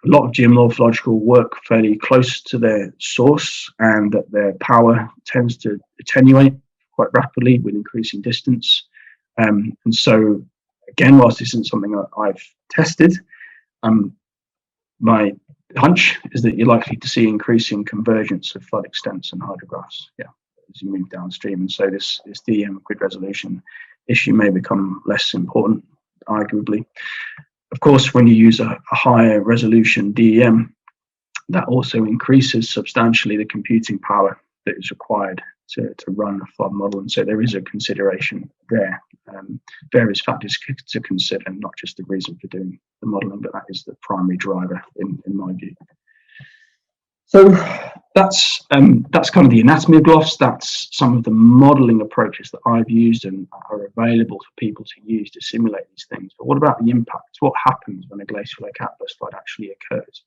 lot of geomorphological work fairly close to their source, and that their power tends to attenuate quite rapidly with increasing distance. And so, again, whilst this isn't something that I've tested, my hunch is that you're likely to see increasing convergence of flood extents and hydrographs, as you move downstream. And so this DEM grid resolution issue may become less important, arguably. Of course, when you use a higher resolution DEM, that also increases substantially the computing power that is required to run a flood model. And so there is a consideration there, various factors to consider, not just the reason for doing the modeling, but that is the primary driver in my view. So that's kind of the anatomy of GLOFs. That's some of the modeling approaches that I've used and are available for people to use to simulate these things. But what about the impact? What happens when a glacial lake outburst flood actually occurs?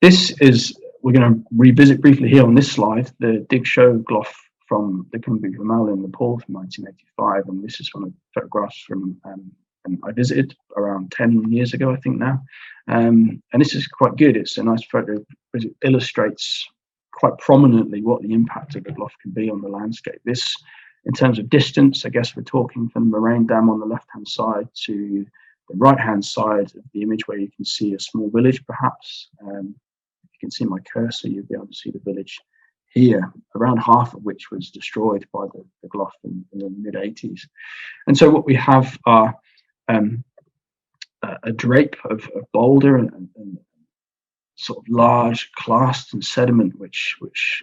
This is, we're going to revisit briefly here on this slide, the Digshow GLOF from the Himalayas in Nepal from 1985, and this is one of the photographs from I visited around 10 years ago, I think now, and this is quite good. It's a nice photo because it illustrates quite prominently what the impact of the GLOF can be on the landscape. This, in terms of distance, I guess we're talking from the moraine dam on the left-hand side to the right-hand side of the image, where you can see a small village, perhaps. You can see my cursor, you'll be able to see the village here, around half of which was destroyed by the GLOF in the mid-80s. And so what we have are a drape of boulder and sort of large clasts and sediment which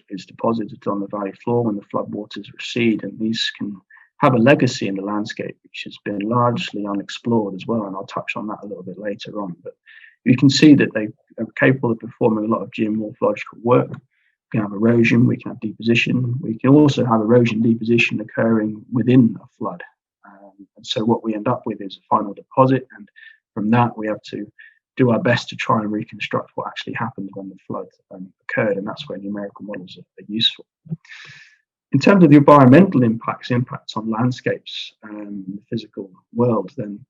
is deposited on the valley floor when the floodwaters recede, and these can have a legacy in the landscape which has been largely unexplored as well, and I'll touch on that a little bit later on. But you can see that they are capable of performing a lot of geomorphological work. We can have erosion, we can have deposition, we can also have erosion deposition occurring within a flood. And so what we end up with is a final deposit, and from that we have to do our best to try and reconstruct what actually happened when the flood occurred, and that's where numerical models are useful. In terms of the environmental impacts on landscapes and the physical world, then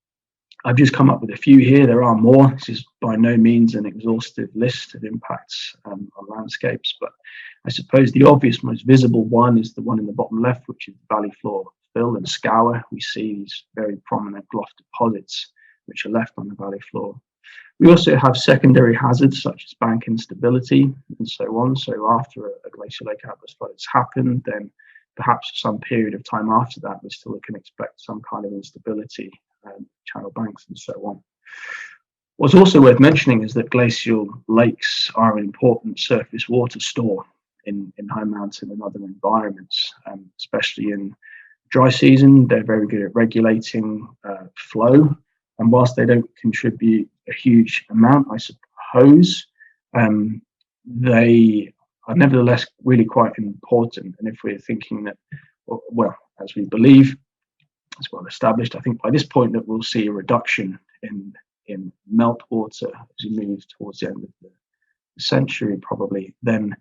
I've just come up with a few here. There are more. This is by no means an exhaustive list of impacts on landscapes, but I suppose the obvious, most visible one is the one in the bottom left, which is the valley floor fill and scour. We see these very prominent GLOF deposits which are left on the valley floor. We also have secondary hazards such as bank instability and so on. So after a glacial lake outburst flood has happened, then perhaps some period of time after that, we still can expect some kind of instability, channel banks and so on. What's also worth mentioning is that glacial lakes are an important surface water store in high mountain and other environments, especially in dry season. They're very good at regulating flow, and whilst they don't contribute a huge amount, I suppose, they are nevertheless really quite important. And if we're thinking that, well, as we believe, it's well established, I think by this point that we'll see a reduction in meltwater as we move towards the end of the century, probably, then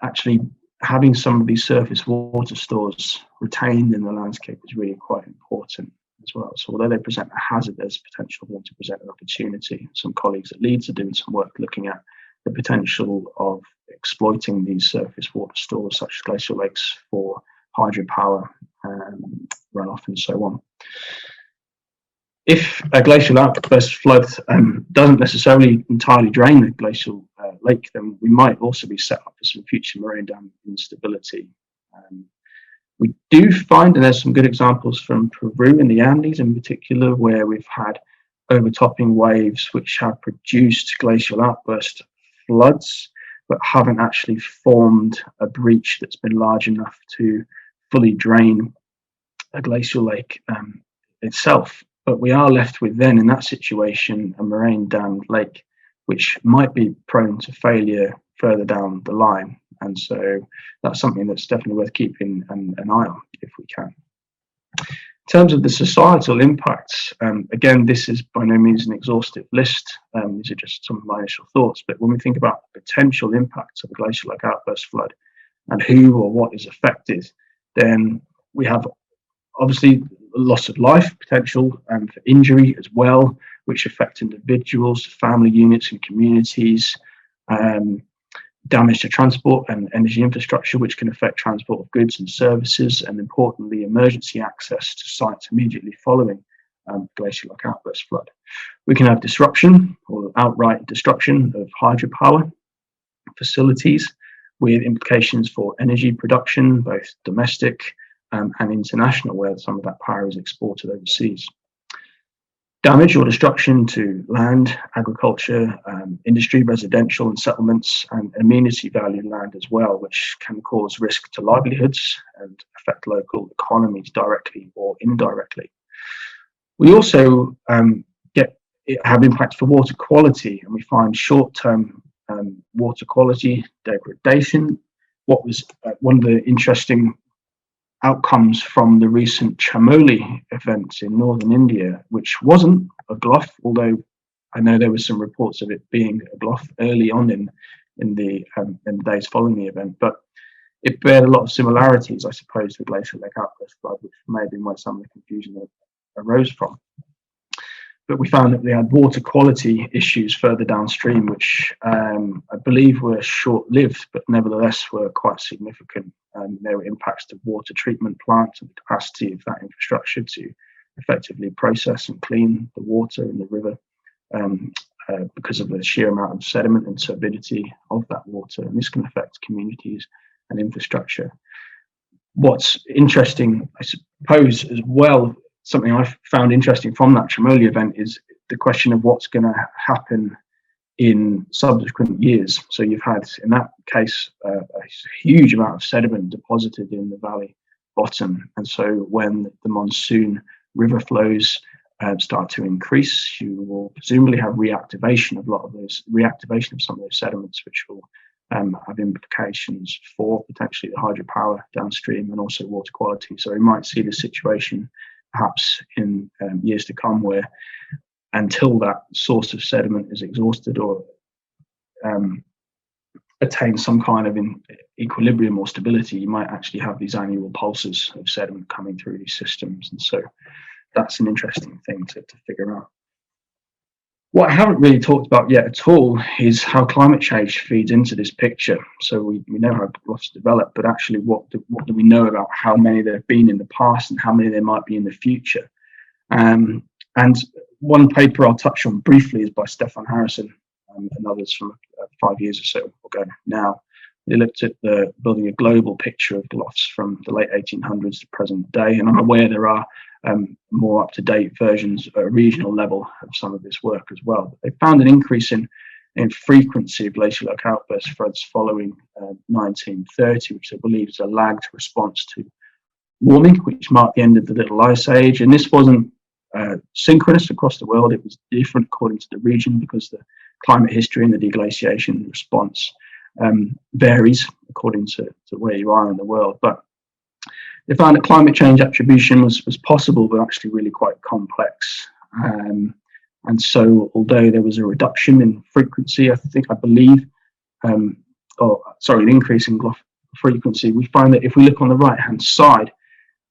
actually having some of these surface water stores retained in the landscape is really quite important as well. So although they present a hazard, there's potential for them to present an opportunity. Some colleagues at Leeds are doing some work looking at the potential of exploiting these surface water stores, such as glacial lakes, for hydropower, runoff, and so on. If a glacial outburst flood doesn't necessarily entirely drain the glacial lake, then we might also be set up for some future moraine dam instability. We do find, and there's some good examples from Peru in the Andes in particular, where we've had overtopping waves which have produced glacial outburst floods, but haven't actually formed a breach that's been large enough to fully drain a glacial lake itself. But we are left with then, in that situation, a moraine dammed lake, which might be prone to failure further down the line. And so that's something that's definitely worth keeping an eye on if we can. In terms of the societal impacts, again, this is by no means an exhaustive list. These are just some of my initial thoughts. But when we think about the potential impacts of a glacial lake outburst flood and who or what is affected, then we have obviously loss of life potential for injury as well, which affect individuals, family units and communities, damage to transport and energy infrastructure, which can affect transport of goods and services, and importantly, emergency access to sites immediately following glacial lake outburst flood. We can have disruption or outright destruction of hydropower facilities with implications for energy production, both domestic and international, where some of that power is exported overseas. Damage or destruction to land, agriculture, industry, residential and settlements, and amenity value land as well, which can cause risk to livelihoods and affect local economies directly or indirectly. We also have impacts for water quality, and we find short-term water quality degradation. What was one of the interesting outcomes from the recent Chamoli event in northern India, which wasn't a GLOF, although I know there were some reports of it being a GLOF early on in the days following the event, but it bear a lot of similarities, I suppose, to glacial lake outburst flood, which may have been where some of the confusion arose from. But we found that we had water quality issues further downstream, which I believe were short-lived, but nevertheless were quite significant. There were impacts to water treatment plants and the capacity of that infrastructure to effectively process and clean the water in the river because of the sheer amount of sediment and turbidity of that water. And this can affect communities and infrastructure. What's interesting, I suppose, as well, something I found interesting from that Chamoli event is the question of what's going to happen in subsequent years. So you've had, in that case, a huge amount of sediment deposited in the valley bottom. And so when the monsoon river flows start to increase, you will presumably have reactivation of some of those sediments, which will have implications for potentially the hydropower downstream and also water quality. So we might see the situation perhaps in years to come where, until that source of sediment is exhausted or attains some kind of equilibrium or stability, you might actually have these annual pulses of sediment coming through these systems. And so that's an interesting thing to figure out. What I haven't really talked about yet at all is how climate change feeds into this picture. So we know how GLOFs develop, but actually what do we know about how many there have been in the past and how many there might be in the future? And one paper I'll touch on briefly is by Stefan Harrison and others from 5 years or so ago now. They looked at building a global picture of GLOFs from the late 1800s to present day, and I'm aware there are more up-to-date versions at a regional level of some of this work as well. But they found an increase in frequency of glacial lake outburst floods following 1930, which I believe is a lagged response to warming, which marked the end of the Little Ice Age. And this wasn't synchronous across the world. It was different according to the region because the climate history and the deglaciation response varies according to where you are in the world. But they found that climate change attribution was possible, but actually really quite complex. And so, although there was a reduction in frequency, I believe, an increase in GLOF frequency, we find that if we look on the right-hand side,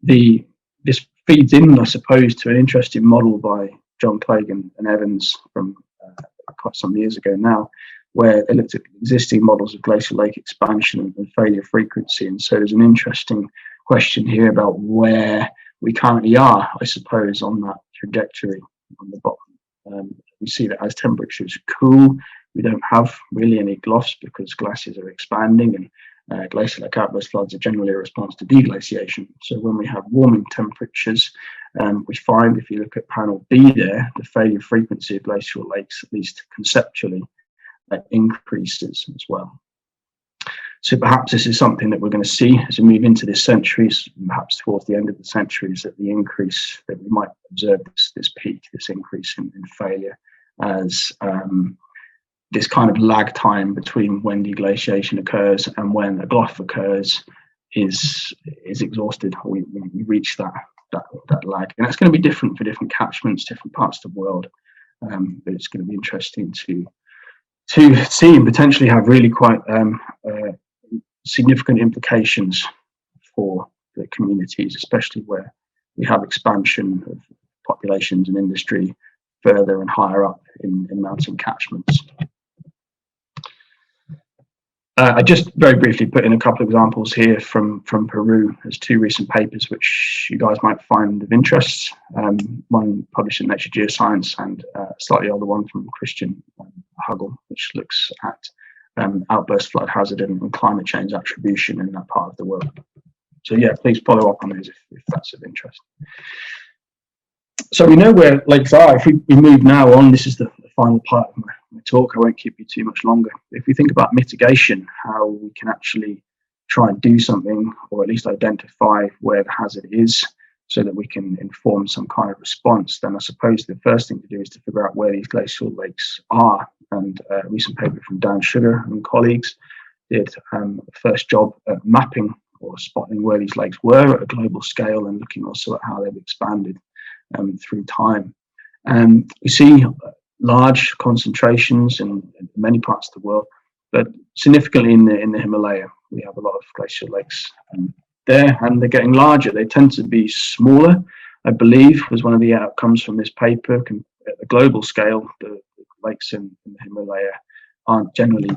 this feeds in, I suppose, to an interesting model by John Clegg and Evans from quite some years ago now, where they looked at existing models of glacial lake expansion and failure frequency. And so there's an interesting question here about where we currently are, I suppose, on that trajectory on the bottom. We see that as temperatures cool, we don't have really any GLOFs because glaciers are expanding, and glacial lake outburst floods are generally a response to deglaciation. So when we have warming temperatures, we find, if you look at panel B there, the failure frequency of glacial lakes, at least conceptually, increases as well. So perhaps this is something that we're going to see as we move into this century, perhaps towards the end of the century, is that the increase that we might observe, this peak, this increase in failure, as this kind of lag time between when deglaciation occurs and when a GLOF occurs is exhausted. We reach that lag, and that's going to be different for different catchments, different parts of the world. But it's going to be interesting to see and potentially have really quite significant implications for the communities, especially where we have expansion of populations and industry further and higher up in mountain catchments. I just very briefly put in a couple of examples here from Peru. There's two recent papers which you guys might find of interest. One published in Nature Geoscience, and a slightly older one from Christian Huggle, which looks at outburst flood hazard and climate change attribution in that part of the world. So yeah, please follow up on those if that's of interest. So we know where lakes are. If we move now on, this is the final part of my talk. I won't keep you too much longer. If we think about mitigation, how we can actually try and do something, or at least identify where the hazard is, so that we can inform some kind of response, then I suppose the first thing to do is to figure out where these glacial lakes are. And a recent paper from Dan Sugar and colleagues did the first job at mapping or spotting where these lakes were at a global scale, and looking also at how they've expanded through time. We see large concentrations in many parts of the world, but significantly in the Himalaya, we have a lot of glacial lakes there, and they're getting larger. They tend to be smaller, I believe, was one of the outcomes from this paper. At the global scale, the lakes in the Himalaya aren't generally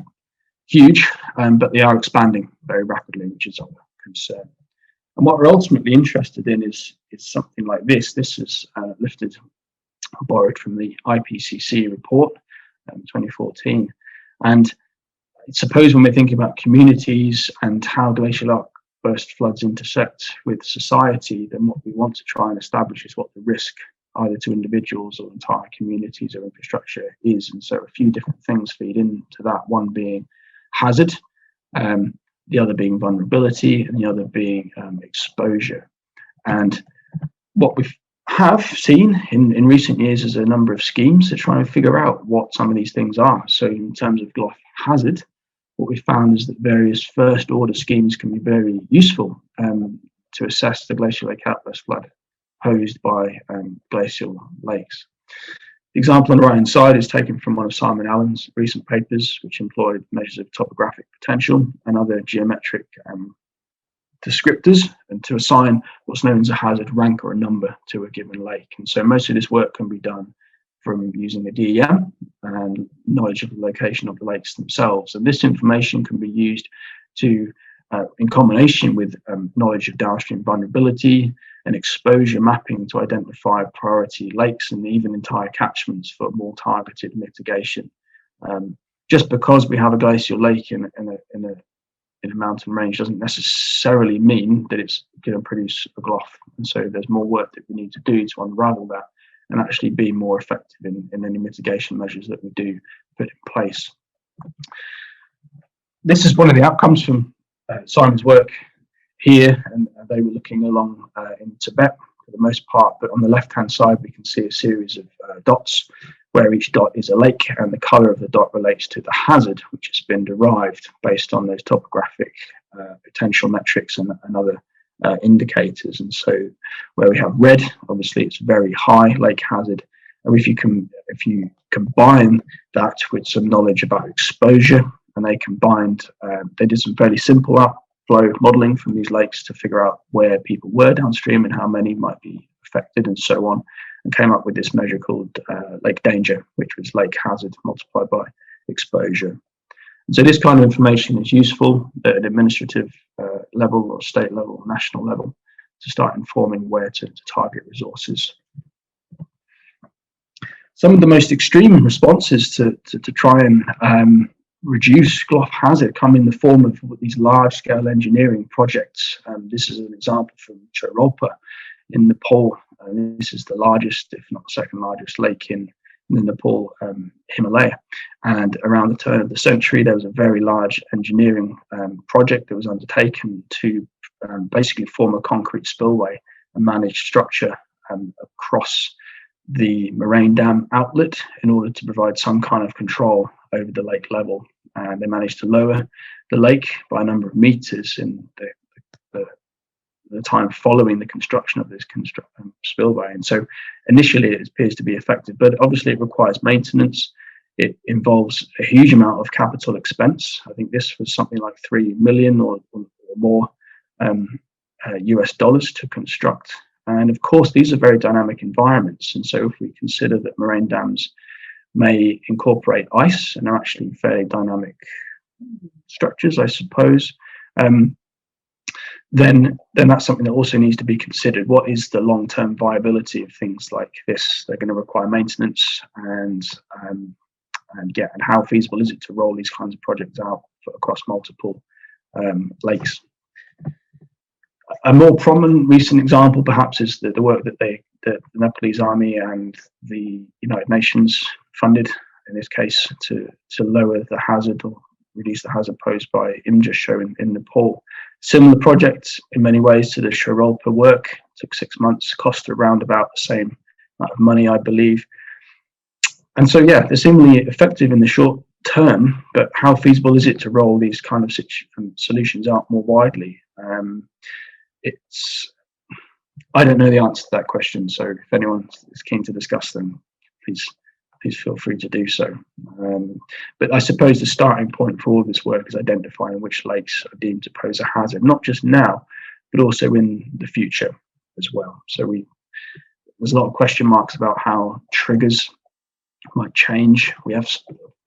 huge, but they are expanding very rapidly, which is of concern. And what we're ultimately interested in is something like this. This is lifted, borrowed from the IPCC report, 2014. And I suppose when we're thinking about communities and how glacial outburst floods intersect with society, then what we want to try and establish is what the risk either to individuals or entire communities or infrastructure is. And so a few different things feed into that, one being hazard, the other being vulnerability, and the other being exposure. And what we have seen in recent years is a number of schemes to try and figure out what some of these things are. So in terms of GLOF hazard, what we found is that various first order schemes can be very useful to assess the glacial lake outburst flood posed by glacial lakes. The example on the right hand side is taken from one of Simon Allen's recent papers, which employed measures of topographic potential and other geometric descriptors, and to assign what's known as a hazard rank or a number to a given lake. And so most of this work can be done from using the DEM and knowledge of the location of the lakes themselves. And this information can be used to, in combination with knowledge of downstream vulnerability and exposure mapping, to identify priority lakes and even entire catchments for more targeted mitigation. Just because we have a glacial lake in a mountain range doesn't necessarily mean that it's going to produce a GLOF. And so there's more work that we need to do to unravel that and actually be more effective in any mitigation measures that we do put in place. This is one of the outcomes from Simon's work here, and they were looking along in Tibet for the most part, but on the left hand side we can see a series of dots where each dot is a lake, and the colour of the dot relates to the hazard, which has been derived based on those topographic potential metrics and other indicators. And so where we have red, obviously it's very high lake hazard. And if you combine that with some knowledge about exposure, and they did some fairly simple outflow modelling from these lakes to figure out where people were downstream and how many might be affected and so on, and came up with this measure called lake danger, which was lake hazard multiplied by exposure. And so this kind of information is useful at an administrative level or state level or national level to start informing where to target resources. Some of the most extreme responses to try and reduce GLOF hazard come in the form of these large-scale engineering projects. This is an example from Chorolpa in Nepal, and this is the largest, if not second largest, lake in the Nepal Himalaya. And around the turn of the century, there was a very large engineering project that was undertaken to basically form a concrete spillway and manage structure across the moraine dam outlet in order to provide some kind of control over the lake level. And they managed to lower the lake by a number of meters in the time following the construction of this spillway. And so initially it appears to be effective, but obviously it requires maintenance. It involves a huge amount of capital expense. I think this was something like 3 million or more US dollars to construct. And of course, these are very dynamic environments. And so if we consider that moraine dams may incorporate ice and are actually fairly dynamic structures, I suppose, then that's something that also needs to be considered. What is the long-term viability of things like this? They're going to require maintenance, and how feasible is it to roll these kinds of projects out across multiple lakes? A more prominent recent example, perhaps, is the work that the Nepalese army and the United Nations funded, in this case, to lower the hazard or reduce the hazard posed by Imja show in Nepal. Similar project in many ways to the Chorolpa work. It took 6 months, cost around about the same amount of money, I believe. And so, yeah, they're seemingly effective in the short term, but how feasible is it to roll these kind of solutions out more widely? I don't know the answer to that question. So if anyone is keen to discuss them, please feel free to do so. But I suppose the starting point for all this work is identifying which lakes are deemed to pose a hazard, not just now, but also in the future as well. So there's a lot of question marks about how triggers might change. We have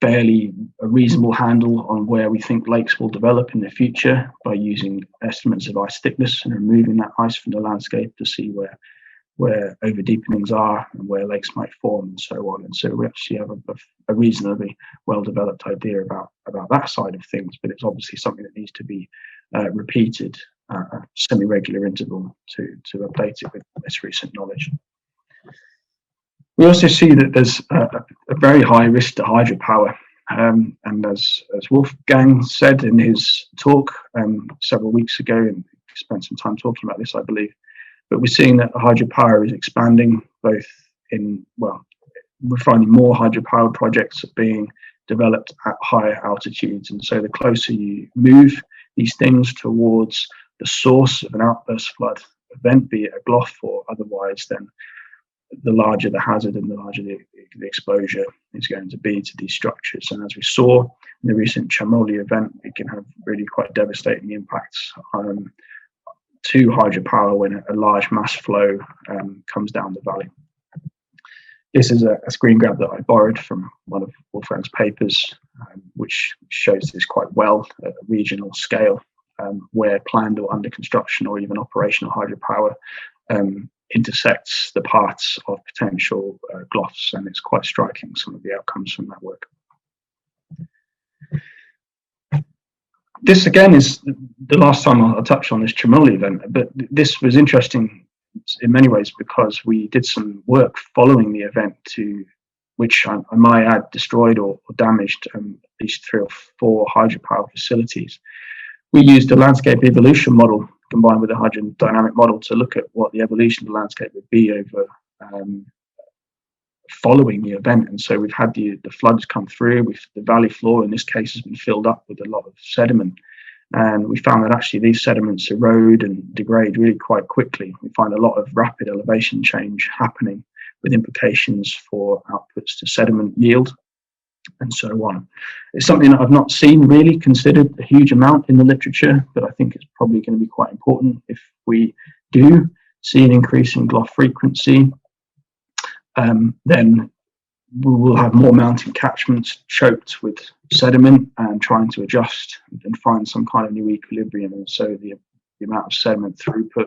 a reasonable handle on where we think lakes will develop in the future by using estimates of ice thickness and removing that ice from the landscape to see where over deepenings are and where lakes might form and so on. And so we actually have a reasonably well-developed idea about that side of things, but it's obviously something that needs to be repeated at a semi-regular interval to update it with this recent knowledge. We also see that there's a very high risk to hydropower. And as Wolfgang said in his talk several weeks ago, and he spent some time talking about this, I believe, but we're seeing that hydropower is expanding we're finding more hydropower projects being developed at higher altitudes. And so the closer you move these things towards the source of an outburst flood event, be it a GLOF or otherwise, then the larger the hazard and the larger the exposure is going to be to these structures. And as we saw in the recent Chamoli event, it can have really quite devastating impacts to hydropower when a large mass flow comes down the valley. This is a screen grab that I borrowed from one of Wolfgang's papers, which shows this quite well at a regional scale, where planned or under construction or even operational hydropower intersects the paths of potential GLOFs, and it's quite striking, some of the outcomes from that work. This again is the last time I'll touch on this Chamoli event, but this was interesting in many ways because we did some work following the event which I might add destroyed or damaged at least 3 or 4 hydropower facilities. We used a landscape evolution model combined with a hydrodynamic model to look at what the evolution of the landscape would be over following the event. And so we've had the floods come through, the valley floor in this case has been filled up with a lot of sediment. And we found that actually these sediments erode and degrade really quite quickly. We find a lot of rapid elevation change happening with implications for outputs to sediment yield and so on. It's something that I've not seen really considered a huge amount in the literature, but I think it's probably going to be quite important if we do see an increase in GLOF frequency. Then we will have more mountain catchments choked with sediment and trying to adjust and find some kind of new equilibrium. And so the amount of sediment throughput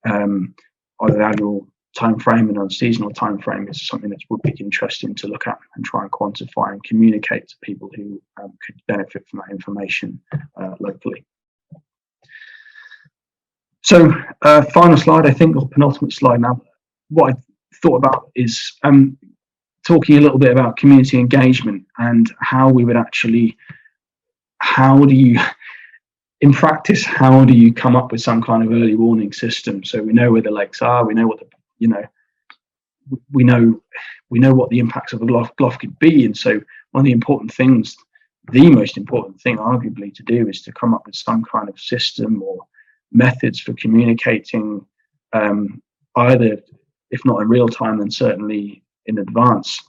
on an annual time frame and on a seasonal time frame is something that would be interesting to look at and try and quantify and communicate to people who could benefit from that information locally. So final slide, I think, or penultimate slide now. What I thought about is talking a little bit about community engagement and how we would actually, in practice, how do you come up with some kind of early warning system? So we know where the lakes are, we know what we know what the impacts of a GLOF could be. And so one of the important things, the most important thing arguably to do, is to come up with some kind of system or methods for communicating, either, if not in real time, then certainly in advance,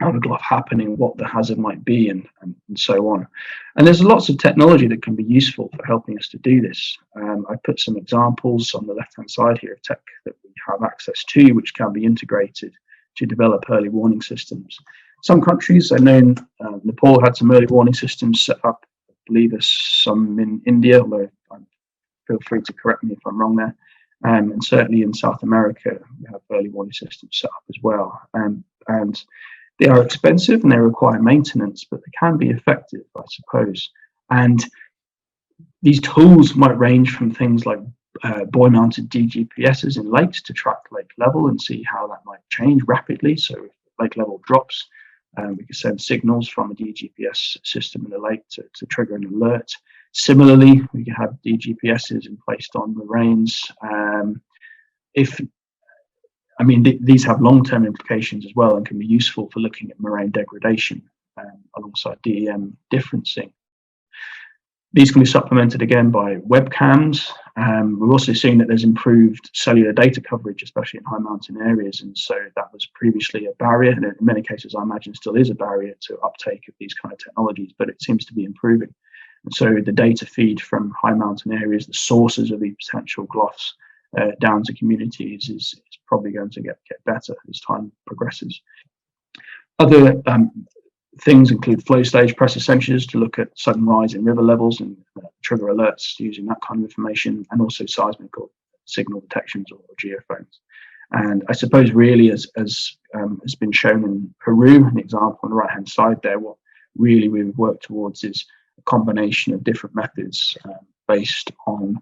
of a GLOF happening, what the hazard might be, and so on. And there's lots of technology that can be useful for helping us to do this. I put some examples on the left-hand side here of tech that we have access to, which can be integrated to develop early warning systems. Some countries, I know Nepal had some early warning systems set up. I believe there's some in India, although feel free to correct me if I'm wrong there. And certainly in South America, we have early warning systems set up as well. And they are expensive and they require maintenance, but they can be effective, I suppose. And these tools might range from things like buoy-mounted DGPSs in lakes to track lake level and see how that might change rapidly. So if lake level drops, we can send signals from a DGPS system in the lake to trigger an alert. Similarly, we can have DGPSs placed on moraines. These have long-term implications as well and can be useful for looking at moraine degradation alongside DEM differencing. These can be supplemented again by webcams. We're also seeing that there's improved cellular data coverage, especially in high mountain areas. And so that was previously a barrier, and in many cases, I imagine still is a barrier to uptake of these kind of technologies, but it seems to be improving. And so the data feed from high mountain areas, the sources of these potential GLOFs down to communities is probably going to get better as time progresses. Other things include flow stage pressure sensors to look at sudden rise in river levels and trigger alerts using that kind of information, and also seismic or signal detections or geophones. And I suppose really, as has been shown in Peru, an example on the right-hand side there, what really we've worked towards is a combination of different methods based on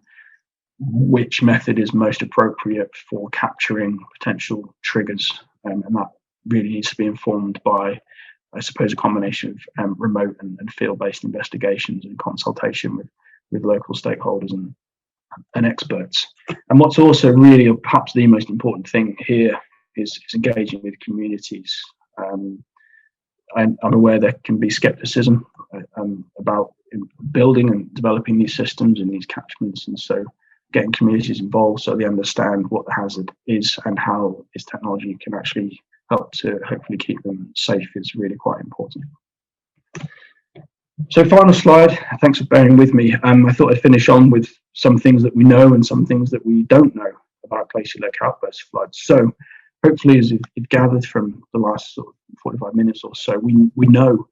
which method is most appropriate for capturing potential triggers, and that really needs to be informed by, I suppose, a combination of remote and field-based investigations and consultation with local stakeholders and experts. And what's also really, or perhaps the most important thing here, is engaging with communities. I'm aware there can be skepticism about building and developing these systems and these catchments, and so getting communities involved so they understand what the hazard is and how this technology can actually help to hopefully keep them safe is really quite important. So final slide, thanks for bearing with me. I thought I'd finish on with some things that we know and some things that we don't know about glacial lake outburst floods. So hopefully, as you've gathered from the last sort of 45 minutes or so, we know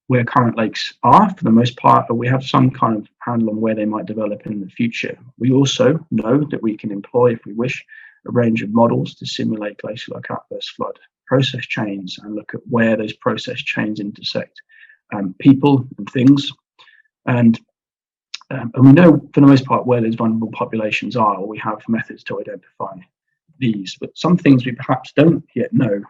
where current lakes are for the most part, but we have some kind of handle on where they might develop in the future. We also know that we can employ, if we wish, a range of models to simulate glacial lake outburst flood process chains and look at where those process chains intersect people and things. And we know for the most part where those vulnerable populations are, or we have methods to identify these. But some things we perhaps don't yet know,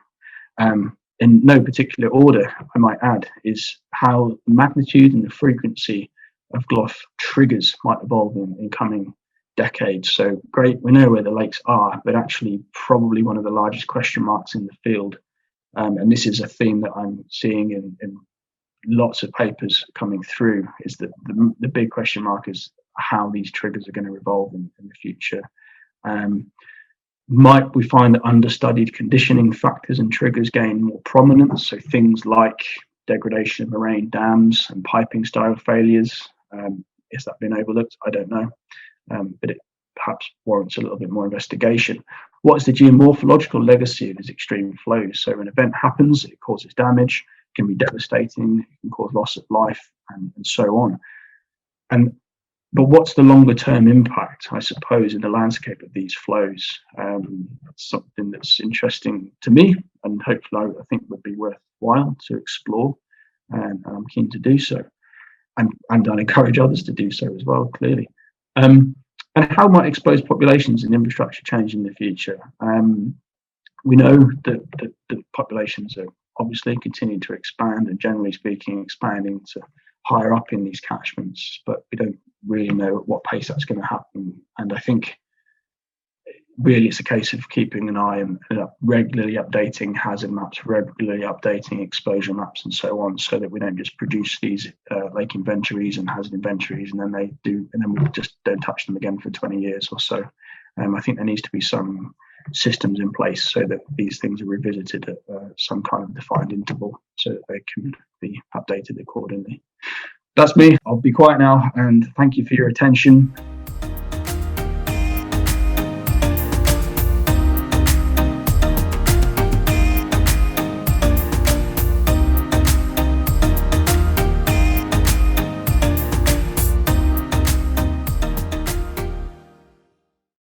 in no particular order, I might add, is how the magnitude and the frequency of GLOF triggers might evolve in coming decades. So great, we know where the lakes are, but actually probably one of the largest question marks in the field And this is a theme that I'm seeing in lots of papers coming through, is that the big question mark is how these triggers are going to evolve in the future. Might we find that understudied conditioning factors and triggers gain more prominence? So things like degradation of moraine dams and piping style failures. Has that been overlooked? I don't know, but it perhaps warrants a little bit more investigation. What is the geomorphological legacy of these extreme flows? So an event happens, it causes damage, it can be devastating, it can cause loss of life, and so on. But what's the longer term impact, I suppose, in the landscape of these flows? That's something that's interesting to me, and hopefully I think would be worthwhile to explore, and I'm keen to do so. And I'd encourage others to do so as well, clearly. And how might exposed populations and infrastructure change in the future? We know that the populations are obviously continuing to expand, and generally speaking, expanding to higher up in these catchments, but we don't really know at what pace that's going to happen. And I think really it's a case of keeping an eye and regularly updating hazard maps, regularly updating exposure maps and so on, so that we don't just produce these lake inventories and hazard inventories and then we just don't touch them again for 20 years or so. I think there needs to be some systems in place so that these things are revisited at some kind of defined interval so that they can be updated accordingly. That's me. I'll be quiet now, and thank you for your attention.